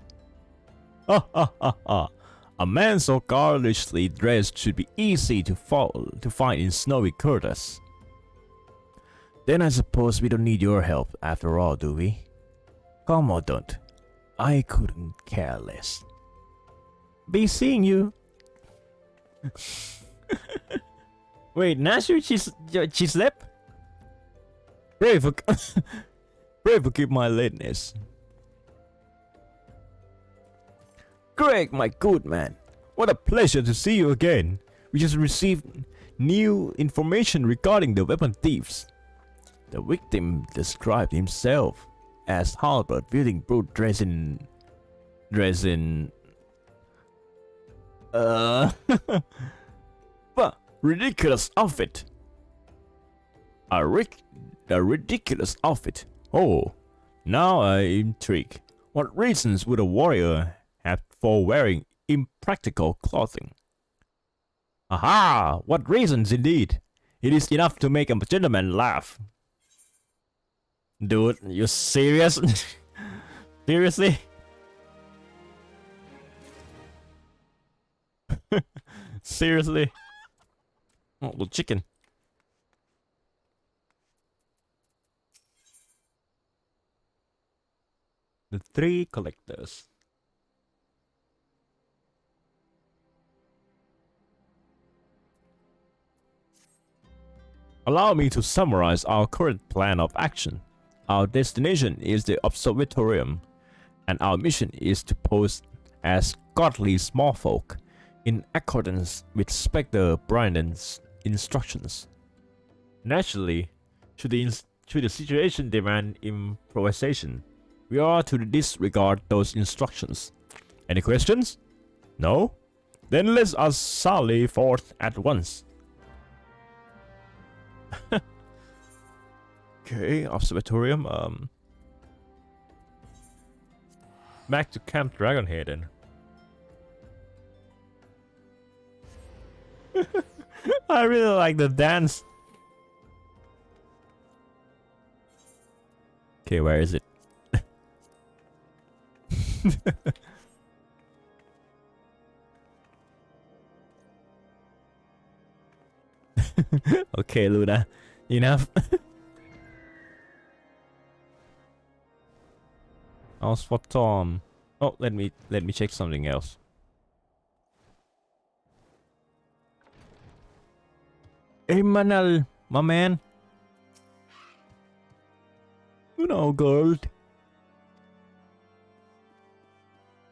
Ha ha ha ha! A man so garishly dressed should be easy to find in snowy quarters. Then I suppose we don't need your help after all, do we? Come on, don't. I couldn't care less. Be seeing you. Wait, Nashu, she slept? Pray forgive my lateness. Greg, my good man, what a pleasure to see you again. We just received new information regarding the weapon thieves. The victim described himself as halberd wielding brute dressed in but ridiculous outfit. A ridiculous outfit. Oh, now I'm intrigued. What reasons would a warrior have for wearing impractical clothing? Aha! What reasons indeed? It is enough to make a gentleman laugh. Dude, you serious? Seriously? Seriously? Oh, the chicken. The three collectors. Allow me to summarize our current plan of action. Our destination is the observatorium, and our mission is to pose as godly small folk in accordance with Spectre Brandon's instructions. Naturally, should the situation demand improvisation, we are to disregard those instructions. Any questions? No? Then let us sally forth at once. Okay, observatorium. Back to Camp Dragonhead then. I really like the dance. Okay, where is it? Okay, Luna, enough. How's for Tom? Oh, let me check something else. Emmanuel, my man. You know, girl.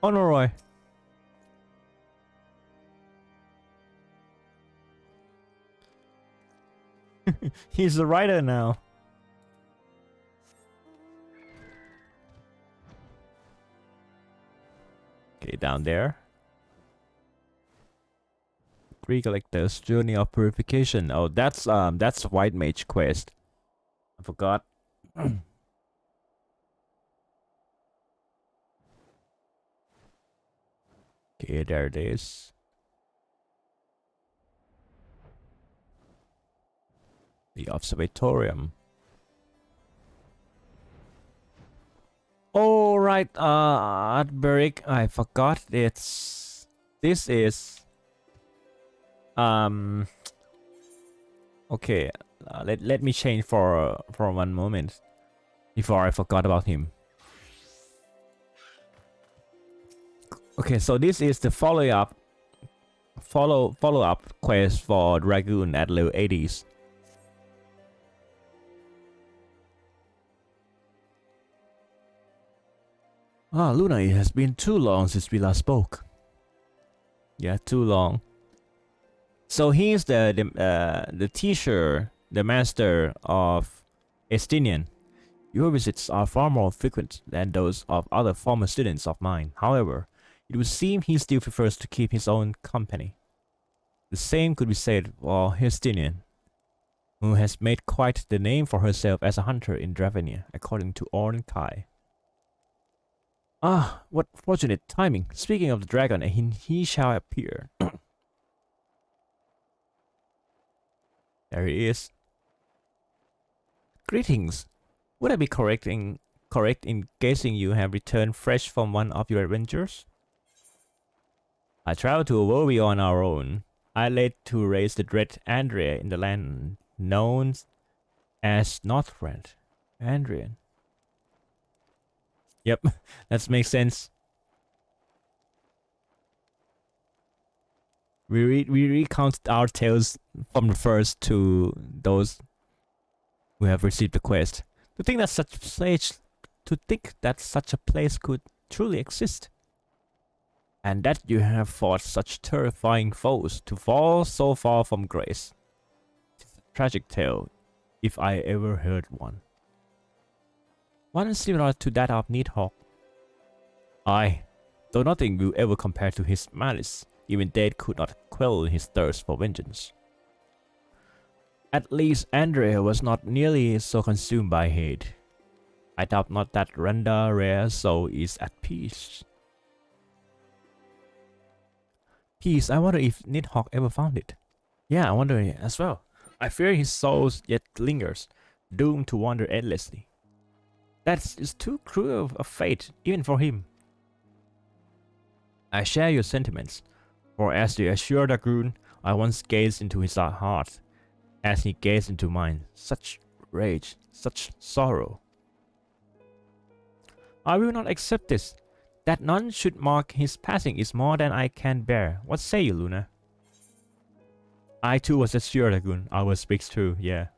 Honoroi. He's a writer now. Okay, down there. Three collectors, journey of purification. Oh, that's white mage quest. I forgot. Okay, there it is. The observatorium. All right, Adberic, I forgot. This is okay. Let me change for one moment before I forgot about him. Okay, so this is the follow up quest for Dragoon at level 80s. Ah, Luna, it has been too long since we last spoke. Yeah, too long. So he's the teacher, the master of Estinian. Your visits are far more frequent than those of other former students of mine. However, it would seem he still prefers to keep his own company. The same could be said for Estinian, who has made quite the name for herself as a hunter in Dravenia, according to Orn Kai. Ah, what fortunate timing. Speaking of the dragon, he shall appear. There he is. Greetings. Would I be correct in guessing you have returned fresh from one of your adventures? I traveled to a world beyond our own. I led to raise the dread Andrea in the land known as Northrend. Andrian. Yep, that makes sense. We recount our tales from the first to those who have received the quest. To think that such a place could truly exist, and that you have fought such terrifying foes to fall so far from grace. It's a tragic tale, if I ever heard one. One similar to that of Needhawk. Aye, though nothing will ever compare to his malice. Even death could not quell his thirst for vengeance. At least Andrea was not nearly so consumed by hate. I doubt not that Renda rare soul is at peace. Peace, I wonder if Nidhogg ever found it. Yeah, I wonder as well. I fear his soul yet lingers, doomed to wander endlessly. That is too cruel a fate, even for him. I share your sentiments, for as the assured Dragoon, I once gazed into his heart, as he gazed into mine. Such rage, such sorrow. I will not accept this. That none should mark his passing is more than I can bear. What say you, Luna? I too was assured, Dragoon. I will speak true, yeah.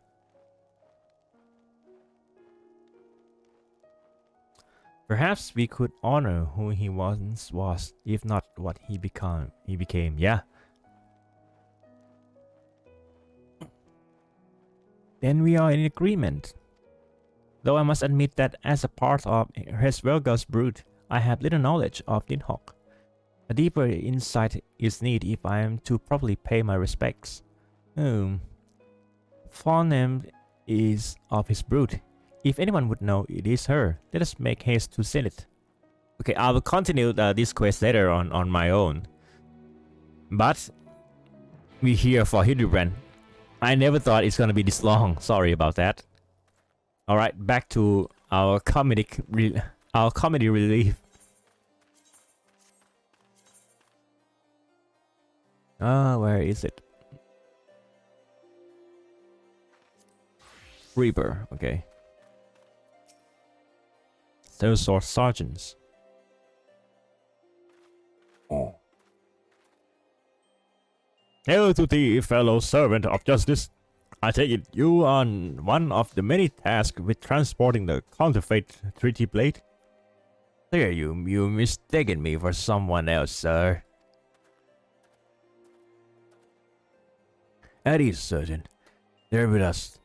Perhaps we could honor who he once was, if not what he became, yeah. Then we are in agreement. Though I must admit that as a part of Hesvelga's brood, I have little knowledge of Nidhogg. A deeper insight is needed if I am to properly pay my respects. Forename is of his brood. If anyone would know, it is her. Let us make haste to send it. Okay, I will continue this quest later on my own. But we're here for Hildibrand. I never thought it's gonna be this long. Sorry about that. All right, back to our comedy relief. Where is it? Reaper. Okay. Those are sergeants. Oh. Hail to thee, fellow servant of justice. I take it you are on one of the many tasks with transporting the counterfeit treaty plate? There you mistaken me for someone else, sir. That is certain. They're with us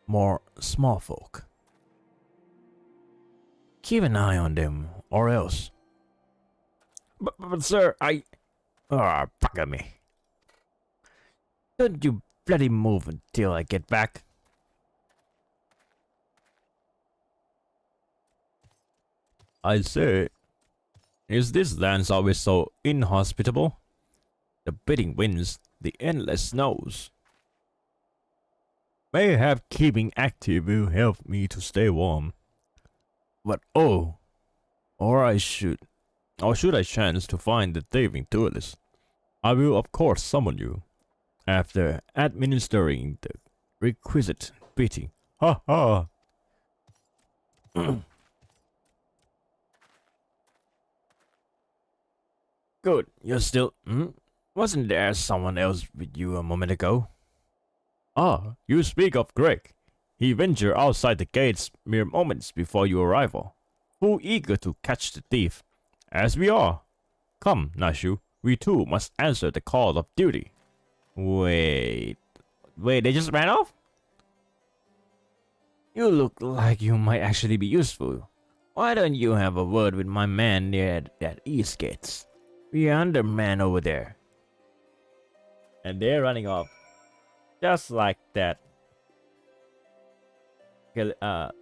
more small folk. Keep an eye on them, or else. But sir, bugger me. Don't you bloody move until I get back. I say, is this land always so inhospitable? The biting winds, the endless snows. Mayhap keeping active will help me to stay warm. But should I chance to find the thieving duelist, I will of course summon you, after administering the requisite beating. Ha ha! Good, you're still... Wasn't there someone else with you a moment ago? Ah, you speak of Greg. He ventured outside the gates mere moments before your arrival, full eager to catch the thief, as we are. Come, Nashu, we too must answer the call of duty. Wait, they just ran off? You look like you might actually be useful. Why don't you have a word with my man near that east gates? We are undermanned over there. And they're running off. Just like that. Okay,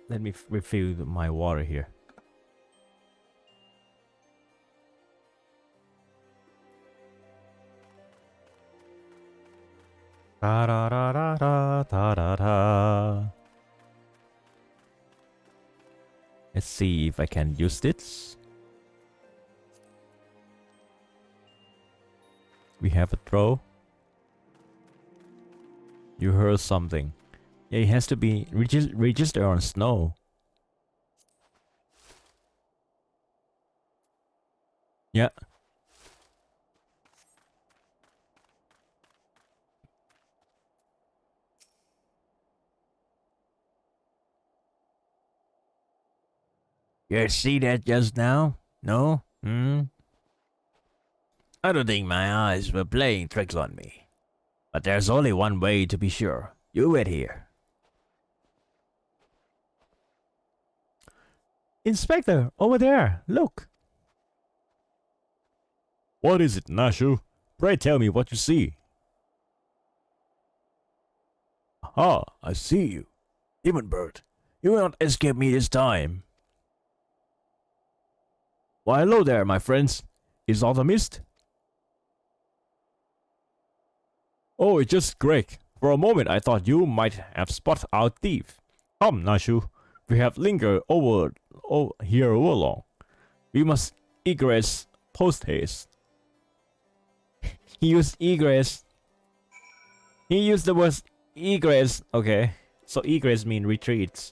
let me refill my water here. Da da da da da da da da. Let's see if I can use this. We have a throw. You heard something. Yeah, it has to be registered on snow. Yeah. You see that just now? No? Hmm? I don't think my eyes were playing tricks on me. But there's only one way to be sure. You wait here. Inspector, over there, look. What is it, Nashu? Pray tell me what you see. Ah, I see you. Demon bird, you will not escape me this time. Why, hello there, my friends. Is all the mist? Oh, it's just Greg. For a moment I thought you might have spotted our thief. Come, Nashu. We have lingered here over long. We must egress post haste. He used egress. He used the word egress. Okay. So egress means retreats.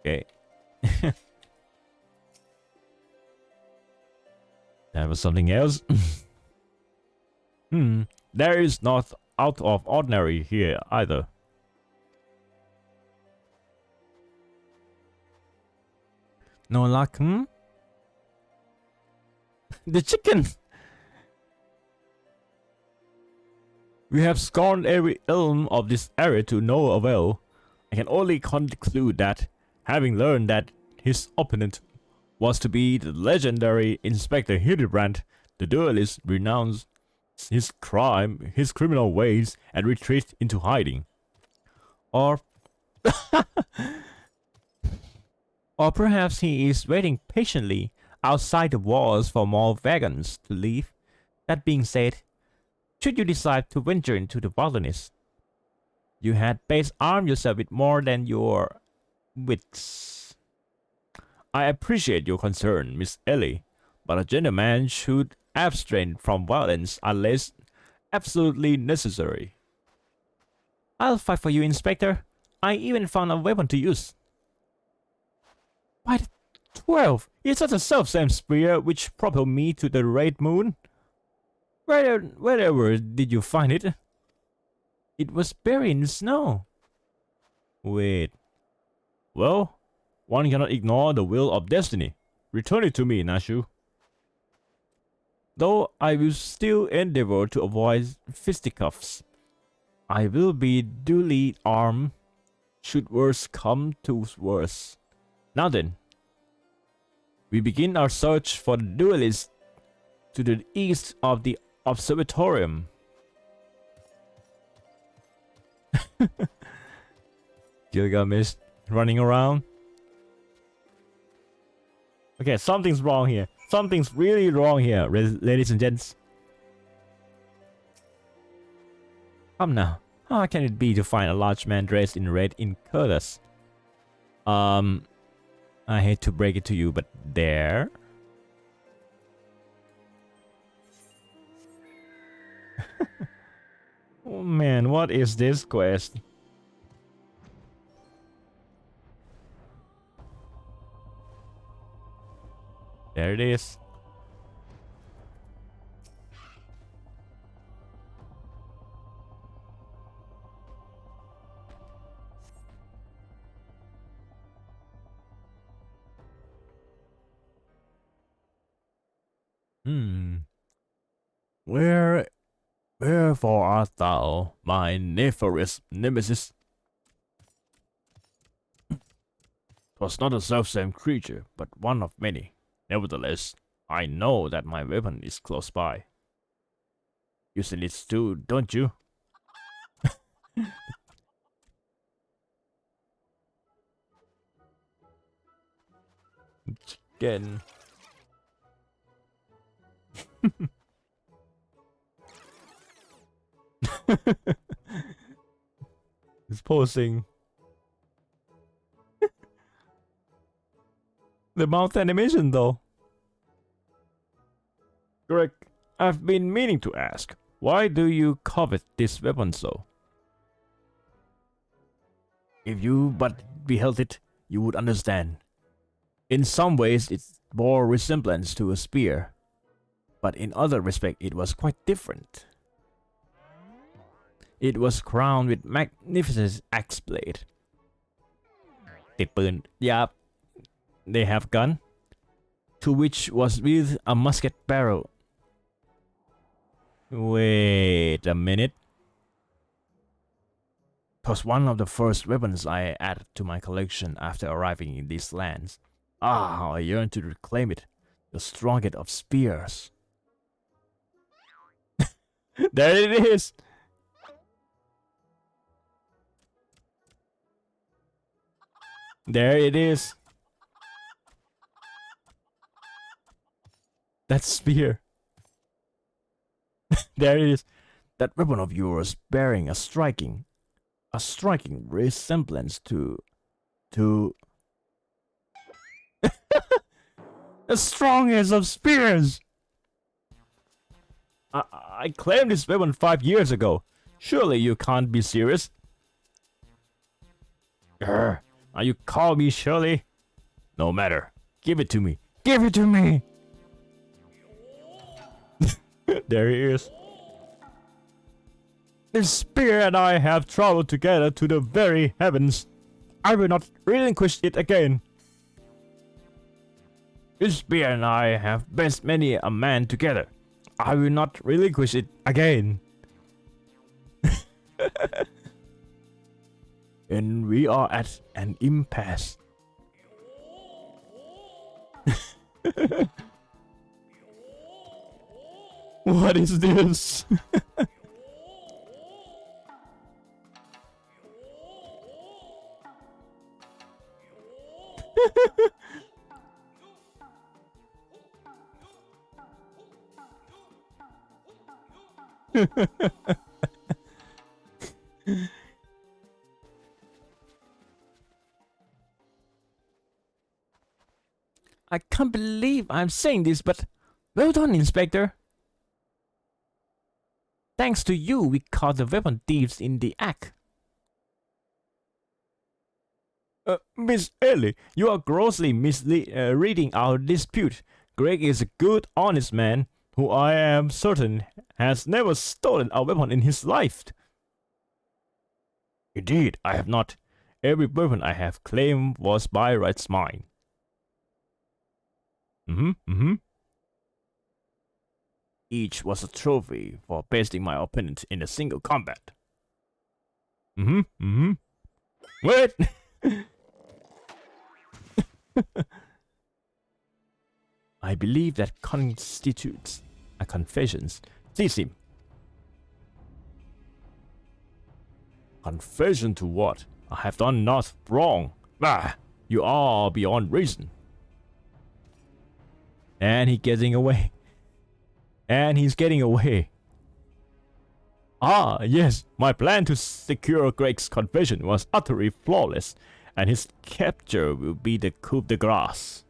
Okay. That was something else. There is not out of ordinary here either. No luck, The chicken! We have scorned every elm of this area to no avail. I can only conclude that, having learned that his opponent was to be the legendary Inspector Hildibrand, the duelist renounced his crime, his criminal ways, and retreated into hiding. Or perhaps he is waiting patiently outside the walls for more wagons to leave. That being said, should you decide to venture into the wilderness, you had best arm yourself with more than your wits. I appreciate your concern, Miss Ellie, but a gentleman should abstain from violence unless absolutely necessary. I'll fight for you, Inspector. I even found a weapon to use. By the 12, it's such a self-same spear which propelled me to the Red Moon. Wherever did you find it? It was buried in snow. Wait. Well, one cannot ignore the will of destiny. Return it to me, Nashu. Though I will still endeavor to avoid fisticuffs, I will be duly armed should worse come to worse. Now then, we begin our search for the duelist to the east of the observatorium. Gilgamesh running around. Okay, something's wrong here. Something's really wrong here, ladies and gents. Come now. How can it be to find a large man dressed in red in colors? I hate to break it to you, but there. Oh man, what is this quest? There it is. Wherefore art thou, my nefarious nemesis? 'Twas not a self-same creature, but one of many. Nevertheless, I know that my weapon is close by. You see it too, don't you? Again. It's posing. The mouth animation though. Greg, I've been meaning to ask, why do you covet this weapon so? If you but beheld it, you would understand. In some ways it bore resemblance to a spear, but in other respects it was quite different. It was crowned with magnificent axe blade. ติดปืน Yeah, they have gun, to which was with a musket barrel. Wait a minute. It was one of the first weapons I added to my collection after arriving in these lands. Ah, how I yearn to reclaim it, the strongest of spears. There it is! There it is! That spear. There it is. That weapon of yours bearing a striking resemblance to the strongest of spears. I claimed this weapon 5 years ago. Surely you can't be serious. Now you call me Shirley? No matter. Give it to me. Give it to me. There he is. This spear and I have traveled together to the very heavens. I will not relinquish it again. This spear and I have best many a man together. I will not relinquish it again. And we are at an impasse. What is this? I can't believe I'm saying this, but well done, Inspector. Thanks to you, we caught the weapon thieves in the act. Miss Ellie, you are grossly misreading our dispute. Greg is a good, honest man, who I am certain has never stolen a weapon in his life. Indeed, I have not. Every weapon I have claimed was by rights mine. Each was a trophy for besting my opponent in a single combat. Wait! I believe that constitutes a confession. Seize him. Confession to what? I have done not wrong. Ah, you are beyond reason. And he's getting away. And he's getting away. Ah, yes, my plan to secure Greg's confession was utterly flawless, and his capture will be the coup de grace.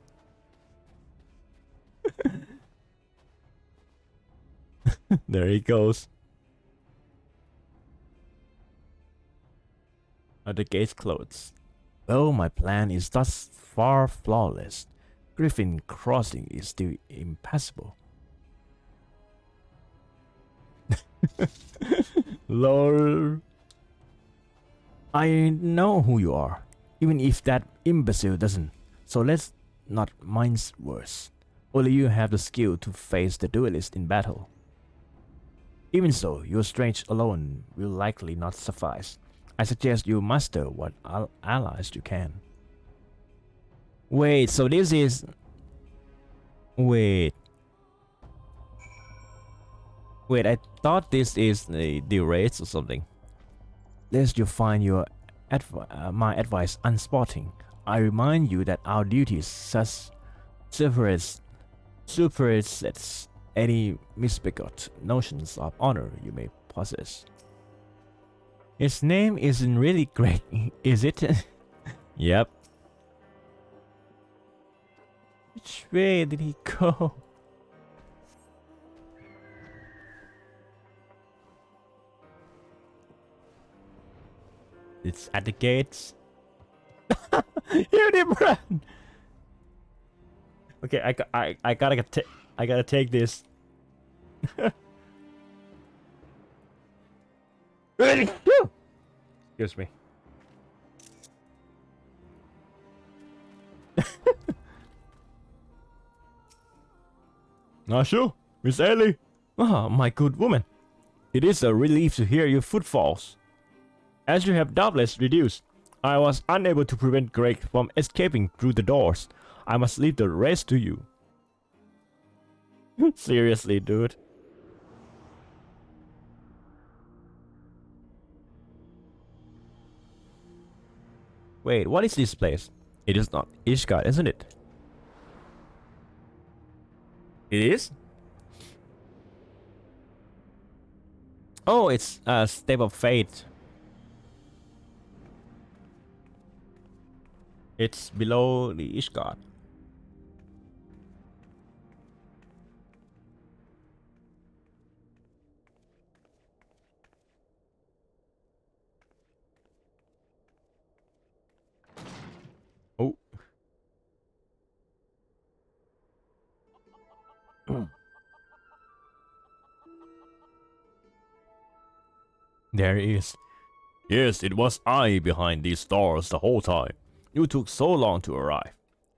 There he goes. Are the gates closed? Though my plan is thus far flawless, Griffin Crossing is still impassable. Lol. I know who you are, even if that imbecile doesn't. So let's not mince words. Only you have the skill to face the duelist in battle. Even so, your strength alone will likely not suffice. I suggest you muster what allies you can. Wait, so this is... Wait, I thought this is the race or something. Lest you find your my advice unsporting, I remind you that our duties supersedes any misbegot notions of honor you may possess. His name isn't really great, is it? Yep. Which way did he go? It's at the gates. Hildibrand! Okay, I gotta take this. Excuse me. Nashu, Miss Ellie. Ah, my good woman. It is a relief to hear your footfalls. As you have doubtless reduced, I was unable to prevent Greg from escaping through the doors. I must leave the rest to you. Seriously, dude. Wait, what is this place? It is not Ishgard, isn't it? It is? Oh, it's a step of fate. It's below the Ishgard. Oh. There he is. Yes, it was I behind these doors the whole time. You took so long to arrive.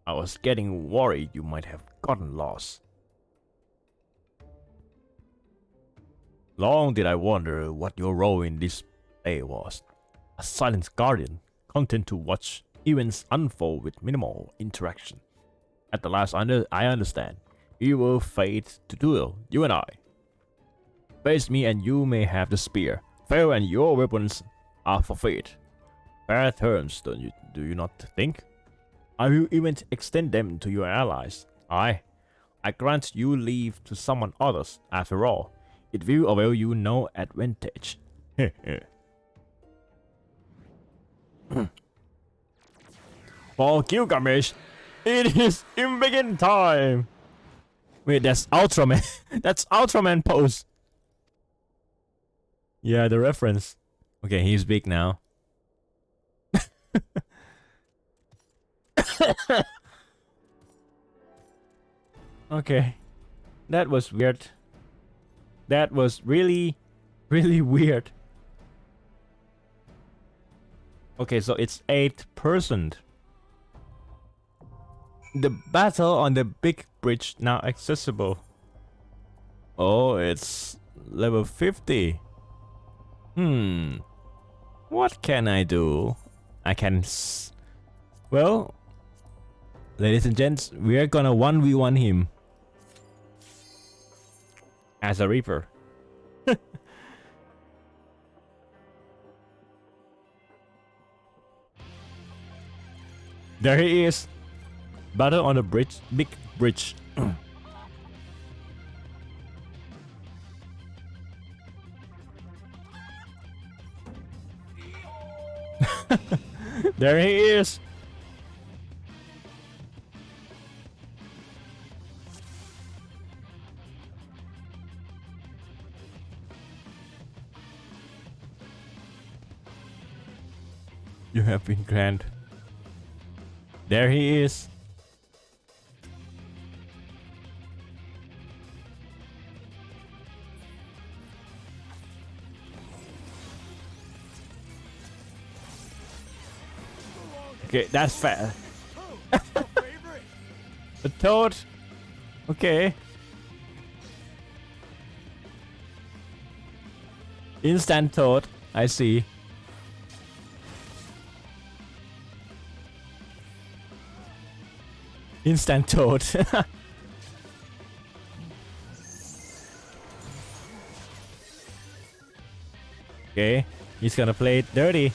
I was getting worried you might have gotten lost. Long did I wonder what your role in this play was. A silent guardian, content to watch events unfold with minimal interaction. At the last, I understand. We will fate to duel, you and I. Face me and you may have the spear. Fail and your weapons are for fate. Fair terms, do you not think? I will even extend them to your allies. I grant you leave to summon others. After all, it will avail you no advantage. For Gilgamesh, it is Inbegin time! Wait, that's Ultraman. That's Ultraman pose. Yeah, the reference. Okay, he's big now. Okay. That was weird. That was really, really weird. Okay, so it's 8%. The battle on the big bridge now accessible. Oh, it's level 50. What can I do? I can well, ladies and gents, we are gonna 1v1 him as a Reaper. There he is. Battle on the bridge, big bridge. There he is. You have been granted. There he is. Okay, that's fair. The toad. Okay. Instant toad. I see. Instant toad. Okay, he's gonna play it dirty.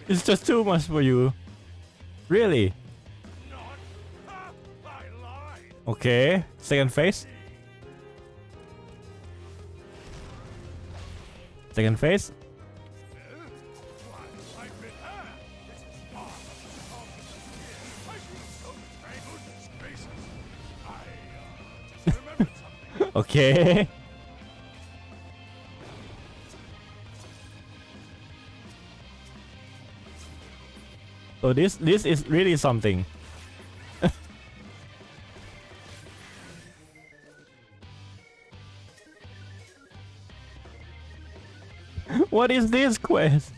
It's just too much for you. Really? Okay, second phase. Second phase. Okay. So this is really something. What is this quest?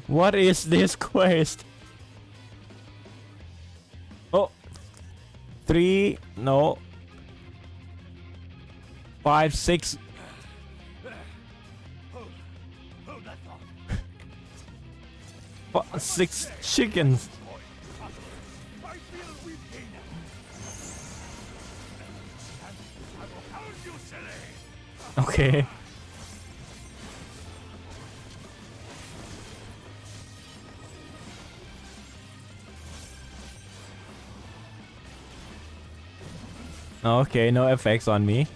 What is this quest? Oh, 3, no, 5, 6. Six chickens. Okay. Okay, no effects on me.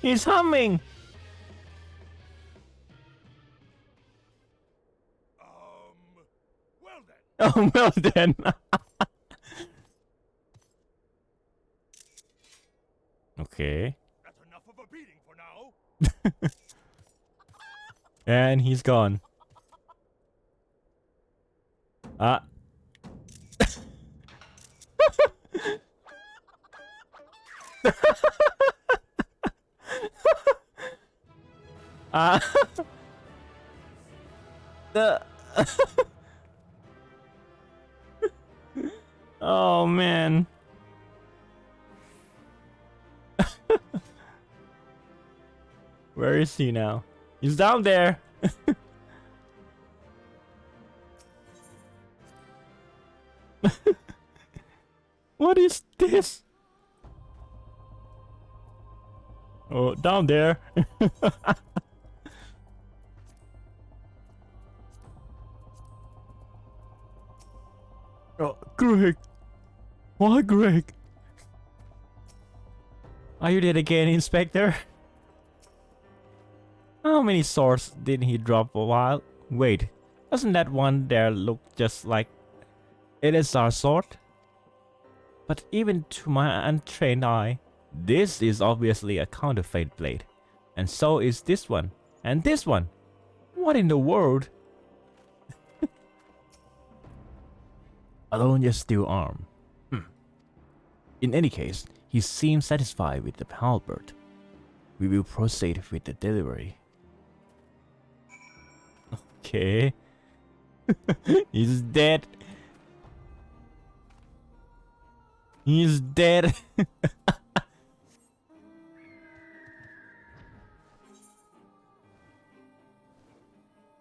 He's humming. Well then. Oh, well then. Okay. That's enough of a beating for now. And he's gone. Ah. Ah. The. Oh man. Where is he now? He's down there. What is this? Oh, down there. Oh, Greg. Why, Greg? Are you dead again, Inspector? How many swords did he drop a while? Wait, doesn't that one there look just like it is our sword? But even to my untrained eye, this is obviously a counterfeit blade. And so is this one. And this one. What in the world? Alone yet still arm. In any case, he seems satisfied with the halberd. We will proceed with the delivery. Okay. He's dead. He's dead.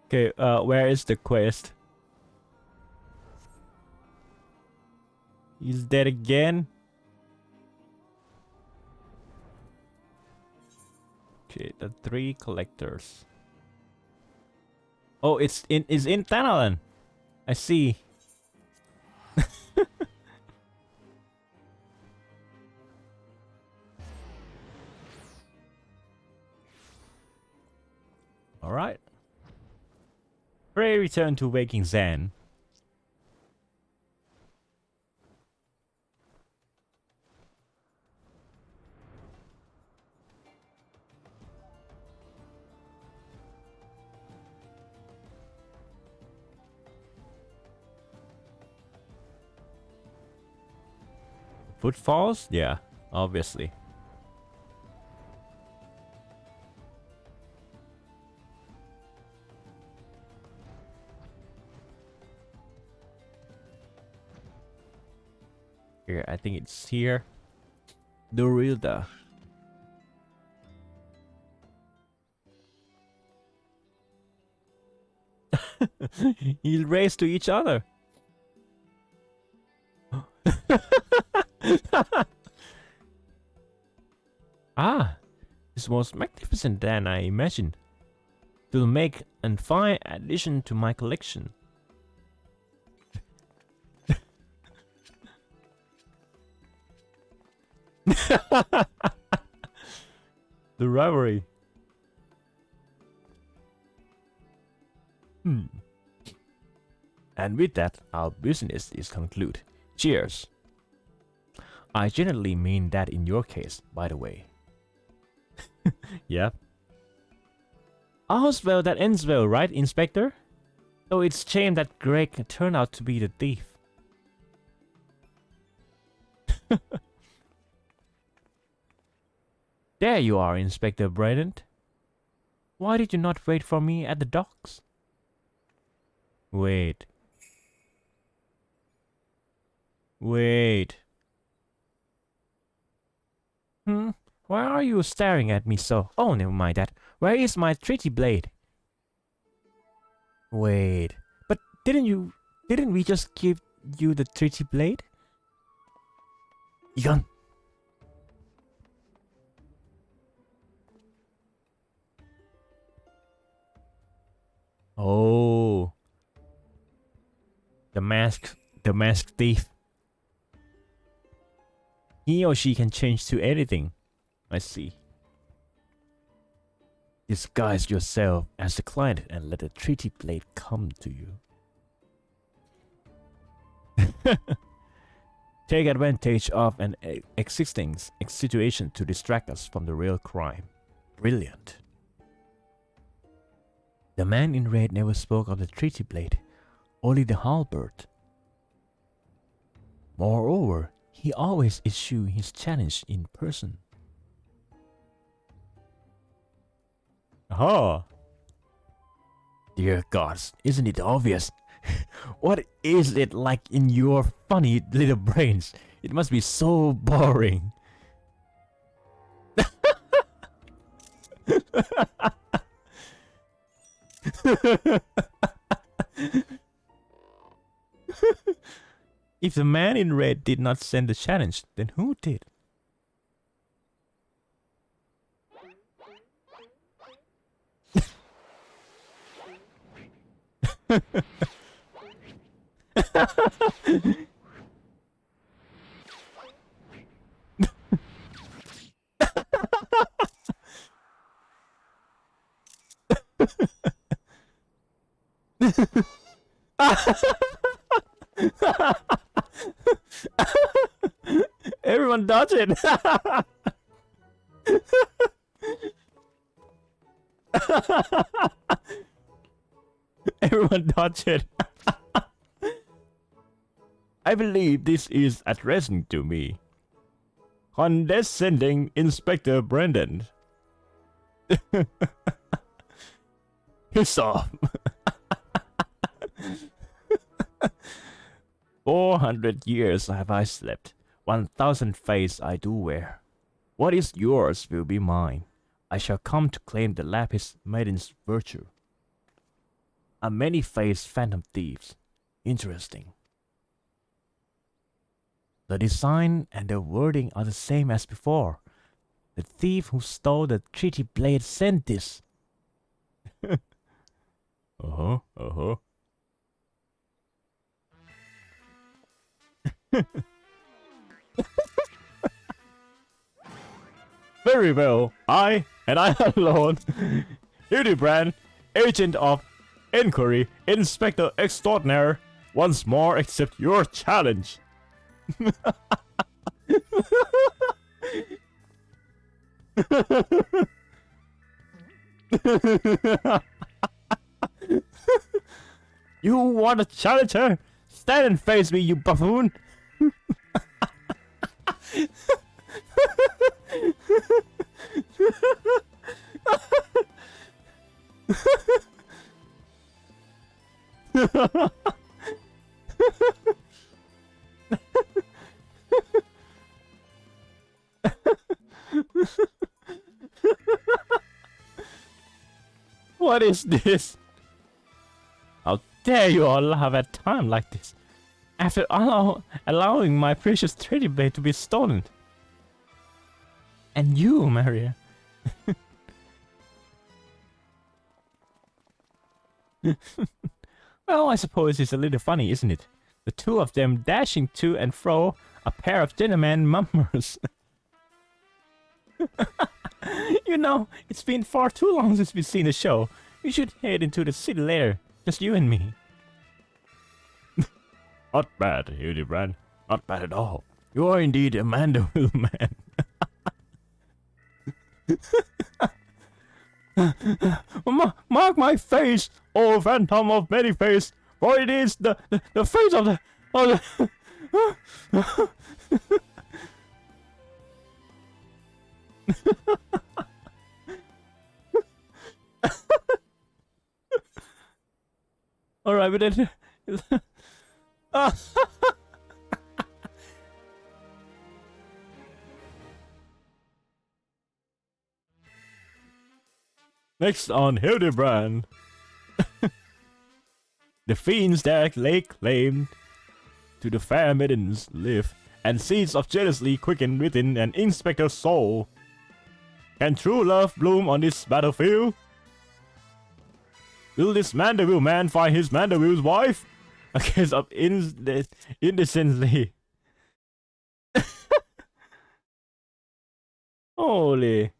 Okay, where is the quest? He's dead again. Okay, the 3 collectors. Oh, it's in Thanalan. I see. All right. Pray return to waking Zen. Footfalls? Yeah, obviously. Here, I think it's here. Dorilda. He'll race to each other. Ah, this was magnificent than I imagined. It will make a fine addition to my collection. The rivalry. And with that, our business is concluded. Cheers. I generally mean that in your case, by the way. Yep. All's well that ends well, right, Inspector? Though it's a shame that Greg turned out to be the thief. There you are, Inspector Bryant. Why did you not wait for me at the docks? Wait. Wait. Why are you staring at me so? Oh, never mind that. Where is my treaty blade? Wait. But didn't we just give you the treaty blade? Egon. Oh. The masked thief. He or she can change to anything. I see. Disguise yourself as the client and let the treaty blade come to you. Take advantage of an existing situation to distract us from the real crime. Brilliant. The man in red never spoke of the treaty blade, only the halberd. Moreover, he always issued his challenge in person. Aha! Dear gods, isn't it obvious? What is it like in your funny little brains? It must be so boring. If the man in red did not send the challenge, then who did? Everyone dodge it. Everyone dodge it. I believe this is addressing to me. Condescending Inspector Brendan. Piss off. 400 years have I slept. 1,000 fates I do wear. What is yours will be mine. I shall come to claim the lapis maiden's virtue. A many-faced phantom thieves. Interesting. The design and the wording are the same as before. The thief who stole the treaty blade sent this. Very well, I, and I alone, Hildibrand, agent of inquiry, inspector extraordinaire, once more accept your challenge. You want a challenger? Stand and face me, you buffoon! What is this? How dare you all laugh at time like this? After allowing my precious treasure blade to be stolen. And you, Maria. Well, I suppose it's a little funny, isn't it? The two of them dashing to and fro, a pair of gentleman mummers. You know, it's been far too long since we've seen the show. We should head into the city later, just you and me. Not bad, Hildibrand. Not bad at all. You are indeed a Mandeville man. Mark my face, oh phantom of many face, for it is the face of the all right, but then next on Hildibrand. The fiends that lay claim to the fair maiden's live, and seeds of jealousy quicken within an inspector's soul. Can true love bloom on this battlefield? Will this Mandeville man find his Mandeville's wife? A case of indecency. Holy.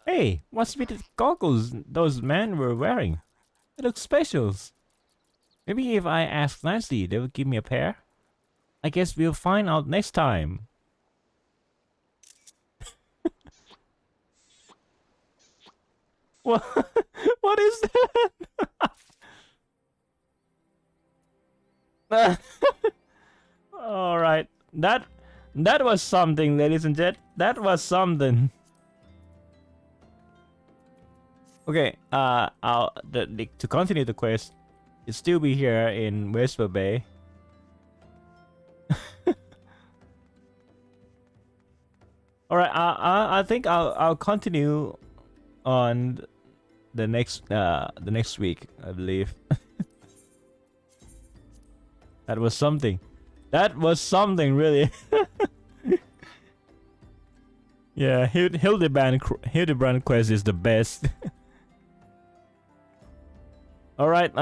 Hey, what's with the goggles those men were wearing? They look specials. Maybe if I ask nicely, they will give me a pair? I guess we'll find out next time. What? What is that? All right, that was something, ladies and gents. That was something. Okay, to continue the quest, you'll still be here in Whisper Bay. All right, I think I'll continue on the next week, I believe. That was something. That was something, really. Yeah, Hildibrand quest is the best. All right,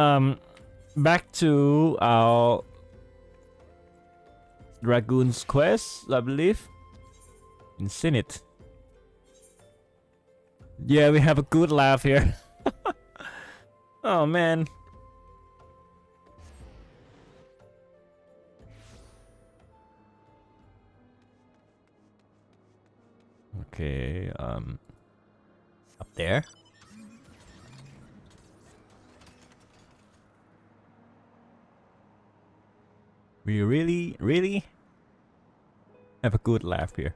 back to our Dragoon's quest, I believe. In Sinit. Yeah, we have a good laugh here. Oh man. Okay, up there. We really have a good laugh here.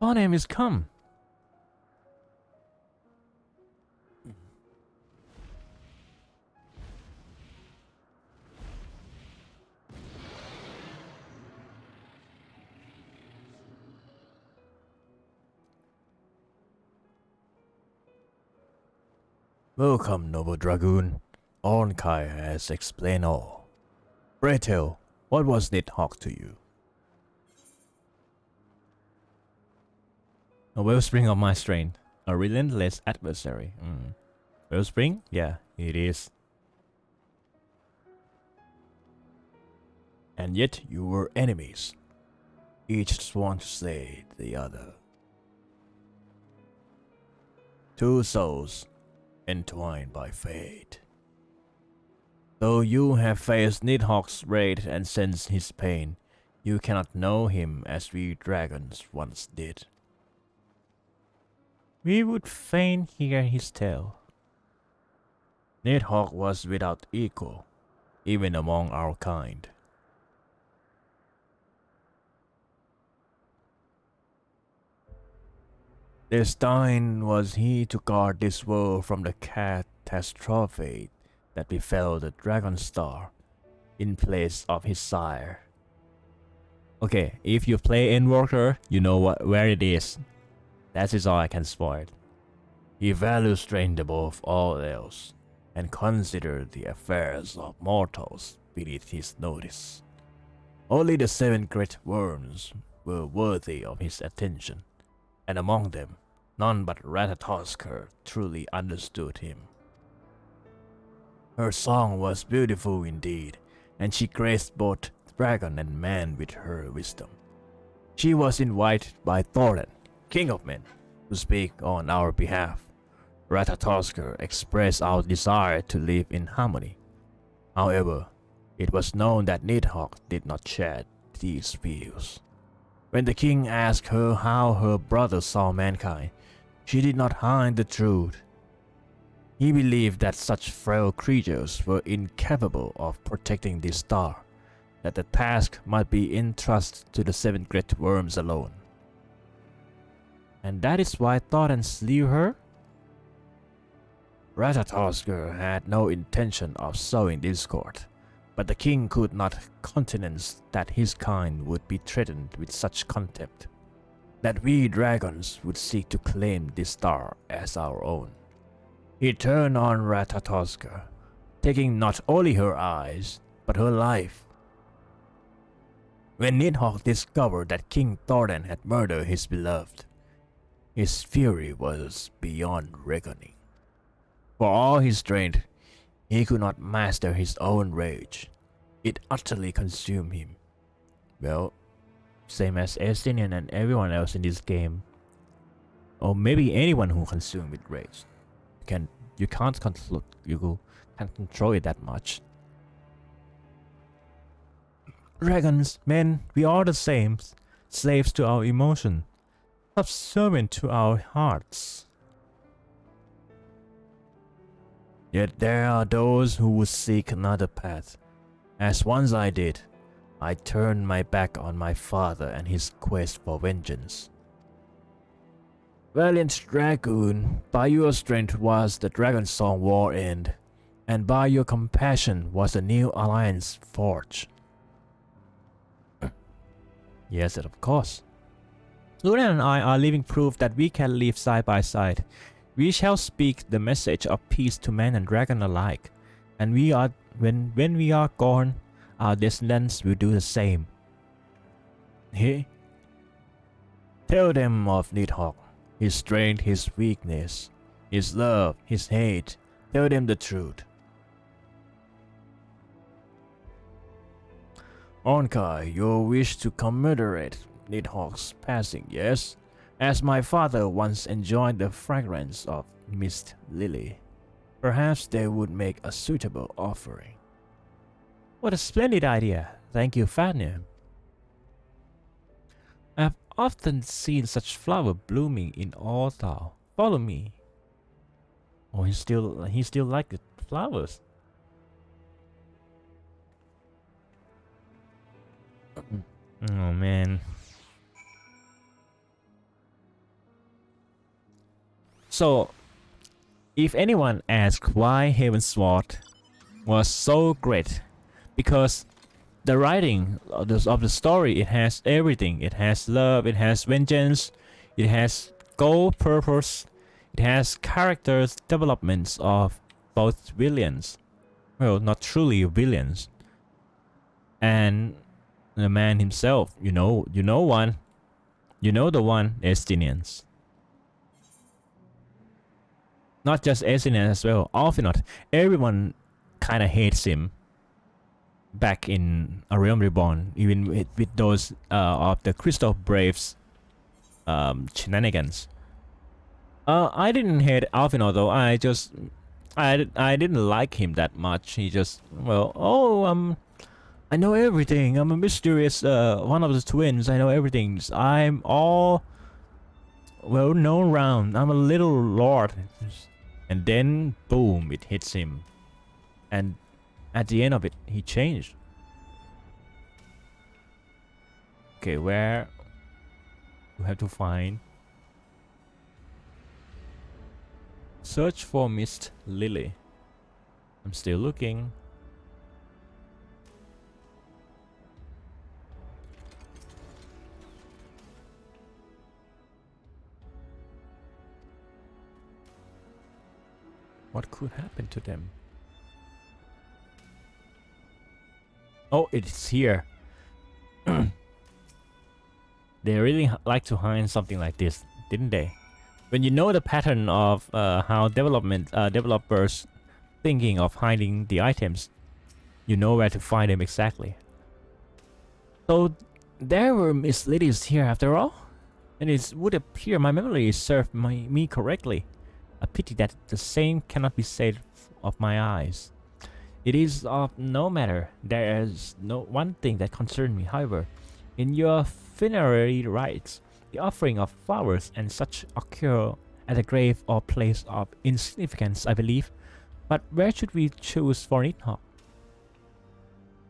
Our name is come. Welcome, noble Dragoon. Ornkai has explained all. Pray tell, what was Nidhogg to you? A wellspring of my strength, a relentless adversary. Wellspring? Yeah, it is. And yet you were enemies, each sworn to slay the other. Two souls entwined by fate. Though you have faced Nidhogg's wrath and sensed his pain, you cannot know him as we dragons once did. We would fain hear his tale. Nidhogg was without equal, even among our kind. Destined was he to guard this world from the catastrophe that befell the Dragon Star in place of his sire. Okay, if you play Endwalker, you know where it is. That is all I can spoil. He values strength above all else, and considers the affairs of mortals beneath his notice. Only the 7 great worms were worthy of his attention, and among them, none but Ratatoskr truly understood him. Her song was beautiful indeed, and she graced both dragon and man with her wisdom. She was invited by Thorin, King of Men, to speak on our behalf. Ratatoskr expressed our desire to live in harmony. However, it was known that Nidhogg did not share these views. When the king asked her how her brother saw mankind, she did not hide the truth. He believed that such frail creatures were incapable of protecting this star, that the task might be entrusted to the 7 great worms alone. And that is why Thorin slew her? Ratatoskr had no intention of sowing discord, but the king could not countenance that his kind would be threatened with such contempt, that we dragons would seek to claim this star as our own. He turned on Ratatoskr, taking not only her eyes, but her life. When Nidhogg discovered that King Thorin had murdered his beloved, his fury was beyond reckoning. For all his strength, he could not master his own rage. It utterly consumed him. Well, same as Estinian and everyone else in this game. Or maybe anyone who consumed with rage. You can't control it that much. Dragons, men, we are the same, slaves to our emotion, subservient to our hearts. Yet there are those who would seek another path. As once I did, I turned my back on my father and his quest for vengeance. Valiant Dragoon, by your strength was the Dragon Song war end, and by your compassion was a new alliance forged. Yes, of course. Lunan and I are living proof that we can live side by side. We shall speak the message of peace to man and dragon alike, and when we are gone, our descendants will do the same. He? Tell them of Nidhogg, his strength, his weakness, his love, his hate. Tell them the truth. Onkai, your wish to commemorate Nidhogg's passing, yes? As my father once enjoyed the fragrance of mist lily, perhaps they would make a suitable offering. What a splendid idea! Thank you, Fafnir. I have often seen such flower blooming in Orthal. Follow me. Oh, he still like the flowers. Oh man. So, if anyone asks why Heavensward was so great, because the writing of the story, it has everything. It has love, it has vengeance, it has goal, purpose, it has characters, developments of both villains. Well, not truly villains. And the man himself, you know one. You know the one, Estinians. Not just Estinians as well, Alphinaud. Everyone kinda hates him. Back in A Realm Reborn, even with those of the Crystal Braves shenanigans. I didn't hate Alphinaud though. I didn't like him that much. He just, well, I know everything. I'm a mysterious one of the twins. I know everything. I'm all well known round. I'm a little lord. And then boom, it hits him. And at the end of it, he changed. Okay, where we have to find. Search for Mist Lily. I'm still looking. What could happen to them? Oh, it's here. They really like to hide something like this, didn't they? When you know the pattern of how developers thinking of hiding the items, you know where to find them exactly. So there were Miss Ladies here after all, and it would appear my memory served me correctly. A pity that the same cannot be said of my eyes. It is of no matter. There is no one thing that concerns me, however. In your funerary rites, the offering of flowers and such occur at a grave or place of insignificance, I believe. But where should we choose for Nidhogg?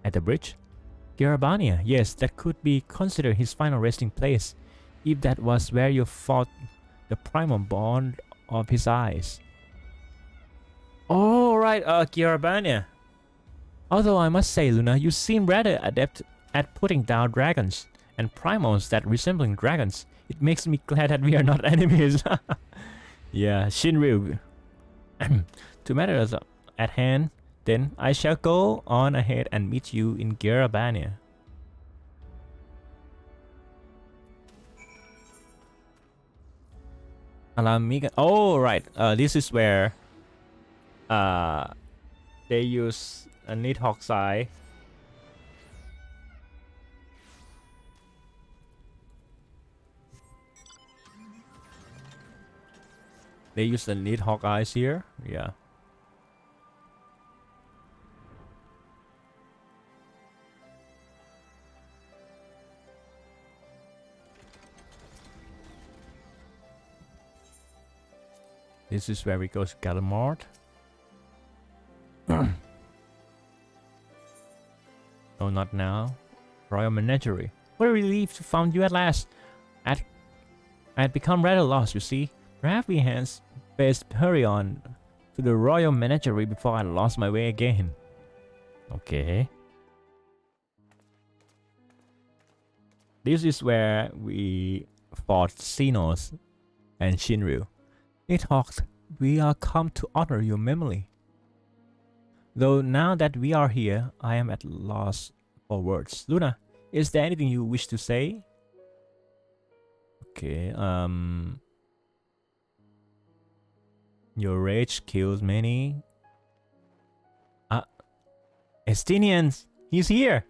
At the bridge? Garabania, yes, that could be considered his final resting place, if that was where you fought the primal bond of his eyes. Oh, right, Garabania. Although I must say, Luna, you seem rather adept at putting down dragons and primals that resembling dragons. It makes me glad that we are not enemies. Yeah, Shinryu. To matters at hand, then I shall go on ahead and meet you in Garabania. Alamiga. Oh, right. This is where they use a Nidhogg's eye. They use the Nidhogg eyes here. Yeah. This is where we go to Galamort. Oh, not now. Royal Menagerie. What a relief to find you at last. I had become rather lost, you see. Perhaps we had best hurry on to the Royal Menagerie before I lost my way again. Okay. This is where we fought Xenos and Shinryu. Nidhogg, we are come to honor your memory. Though now that we are here, I am at loss for words. Luna, is there anything you wish to say? Okay, your rage kills many. Estinians, he's here!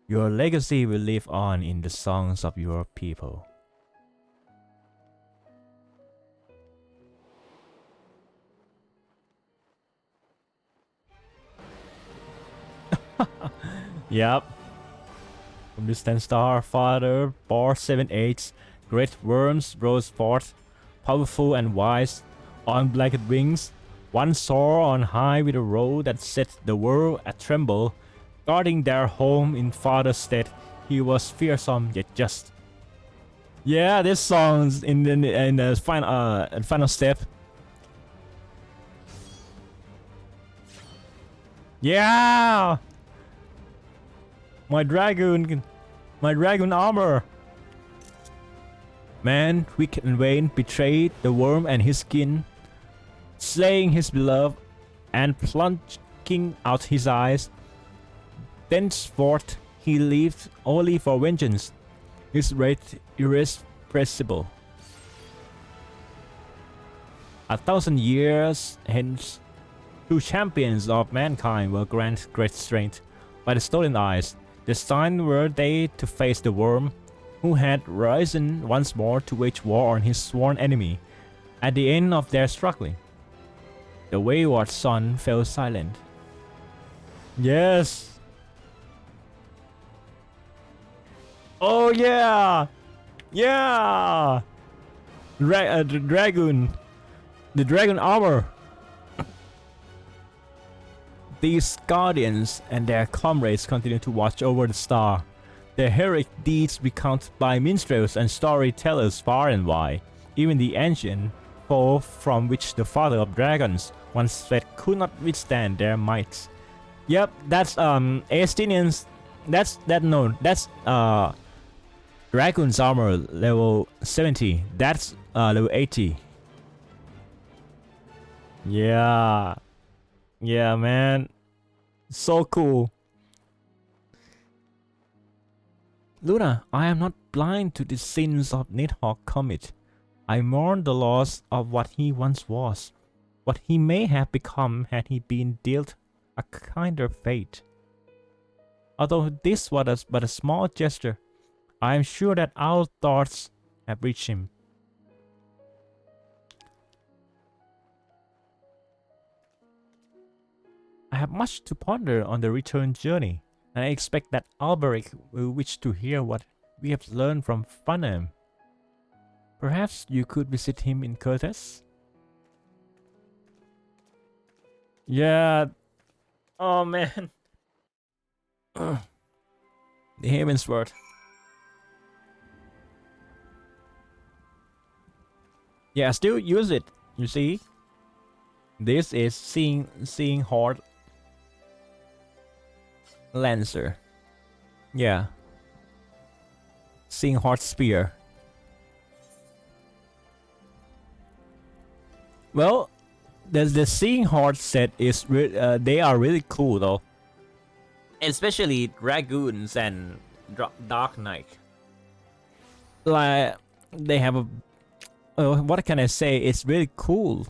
Your legacy will live on in the songs of your people. Yep. From distant star, father, bore 7/8, great worms rose forth, powerful and wise, on blacked wings, one soar on high with a roar that set the world a tremble, guarding their home in father's stead. He was fearsome yet just. Yeah, this song's in the final step. Yeah. My dragon armor. Man, wicked and vain, betrayed the worm and his skin, slaying his beloved and plunging out his eyes. Thenceforth he lived only for vengeance, his wrath irrepressible. 1,000 years hence, two champions of mankind were granted great strength by the stolen eyes. Destined were they to face the worm, who had risen once more to wage war on his sworn enemy. At the end of their struggling, the wayward son fell silent. Yes! Oh yeah! Yeah! The dragon armor! These guardians and their comrades continue to watch over the star, their heroic deeds recounted by minstrels and storytellers far and wide. Even the ancient foe from which the father of dragons once fled could not withstand their might. Yep, that's Estinians. That's Dragon's armor level 70. That's level 80. Yeah. Yeah, man. So cool. Luna, I am not blind to the sins of Nidhogg commit. I mourn the loss of what he once was, what he may have become had he been dealt a kinder fate. Although this was but a small gesture, I am sure that our thoughts have reached him. I have much to ponder on the return journey, and I expect that Alberic will wish to hear what we have learned from Funham. Perhaps you could visit him in Curtis? Yeah. Oh man. The Heavensward. Yeah, I still use it. You see, this is seeing Horde Lancer. Yeah, seeing Horde Spear. Well, the seeing Horde set is they are really cool though, especially Dragoons and Dark Knight. Like they have a what can I say? It's really cool.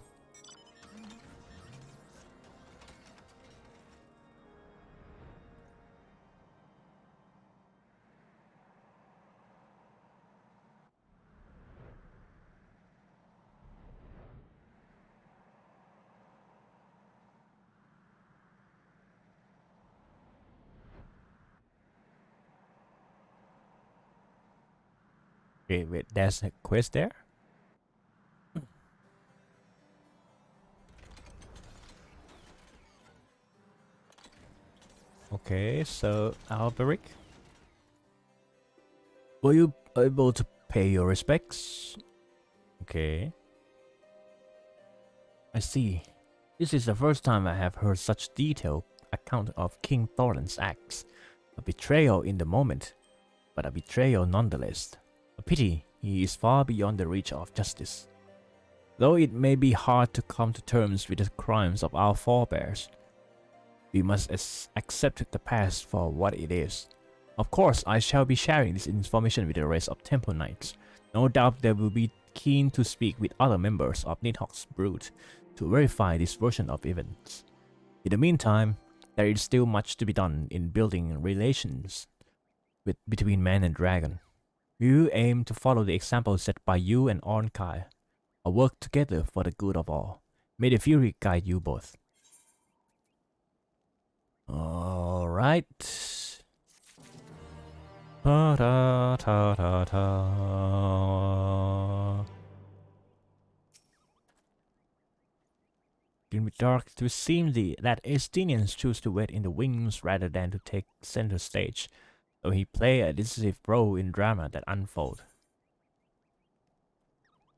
Okay, wait, there's a quest there? Okay, so Alberic. Were you able to pay your respects? Okay. I see. This is the first time I have heard such detailed account of King Thorin's acts. A betrayal in the moment, but a betrayal nonetheless. A pity he is far beyond the reach of justice. Though it may be hard to come to terms with the crimes of our forebears, we must accept the past for what it is. Of course, I shall be sharing this information with the rest of Temple Knights. No doubt they will be keen to speak with other members of Nidhogg's brood to verify this version of events. In the meantime, there is still much to be done in building relations between man and dragon. We aim to follow the example set by you and Ornkai, or work together for the good of all. May the Fury guide you both. Alright. Ta ta ta ta ta. In the dark, it seems that Estinians choose to wait in the wings rather than to take center stage, though he play a decisive role in drama that unfold.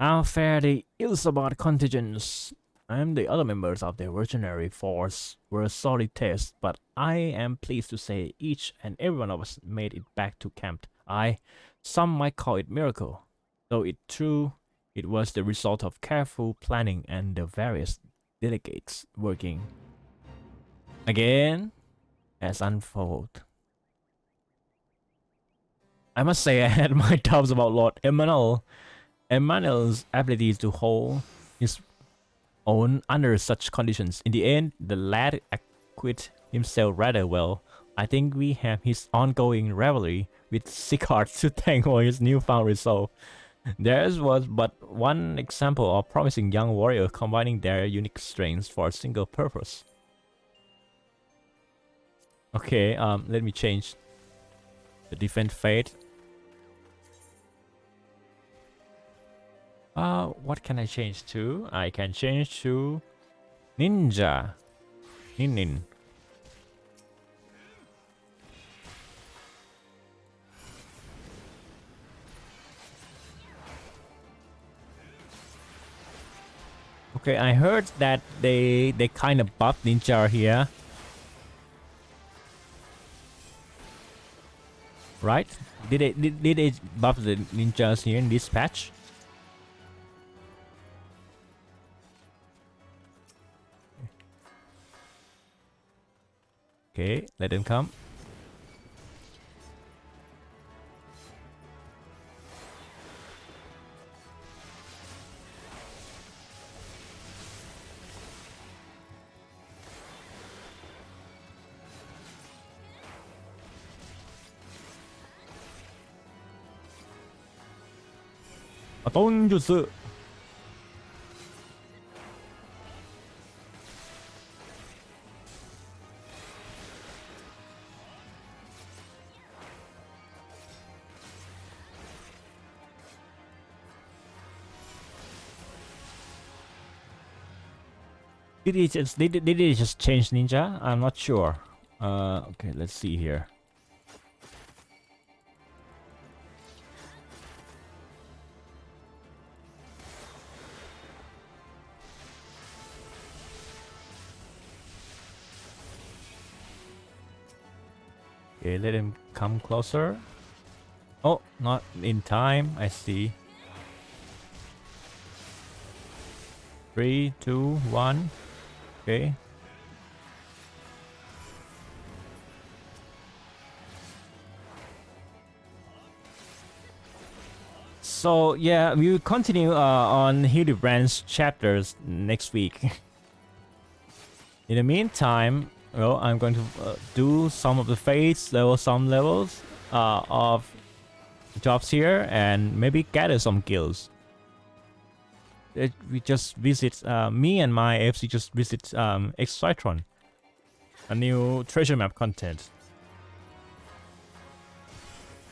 How fare the Ilsabard contingents? And the other members of the Virginary Force were a solid test, but I am pleased to say each and every one of us made it back to camp. Some might call it miracle, though it was the result of careful planning and the various delegates working again as unfold. I must say I had my doubts about Lord Emmanuel's ability to hold his own under such conditions. In the end, the lad acquitted himself rather well. I think we have his ongoing rivalry with Sicard to thank for his newfound resolve. Theirs was but one example of promising young warrior combining their unique strengths for a single purpose. Okay, let me change the defense fate. What can I change to? I can change to Ninja. Nin. Okay, I heard that they kind of buffed Ninja here. Right? Did they buff the ninjas here in this patch? Okay, let him come. Baton jutsu. Did it just change ninja? I'm not sure. Okay, let's see here. Okay, let him come closer. Oh, not in time. I see. 3, 2, 1. Okay. So yeah, we will continue on Hildibrand's chapters next week. In the meantime, well, I'm going to do some of the fates, some levels of jobs here, and maybe gather some guilds. We just visit, me and my AFC just visit Ostron, a new treasure map content.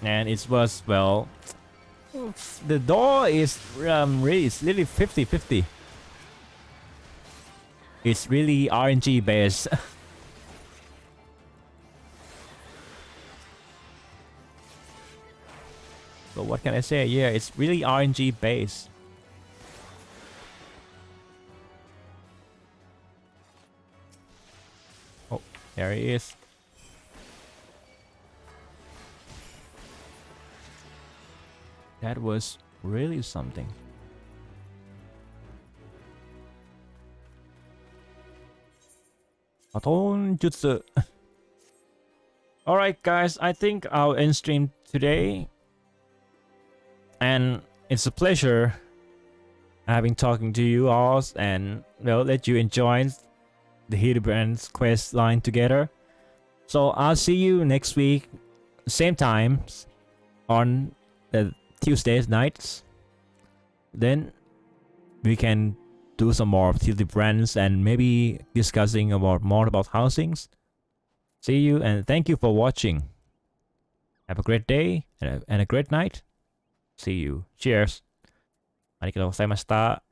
And it was, well, the door is really, it's really 50-50. It's really RNG based. So what can I say? Yeah, it's really RNG based. Oh, there he is. That was really something. Baton jutsu. Alright guys, I think I'll end stream today. And it's a pleasure having talking to you all and well let you enjoy the Hildibrand's quest line together. So I'll see you next week, same times on the Tuesdays nights. Then we can do some more of Hildibrands and maybe discussing about more about housings. See you and thank you for watching. Have a great day and a great night. See you. Cheers. ありがとうございました。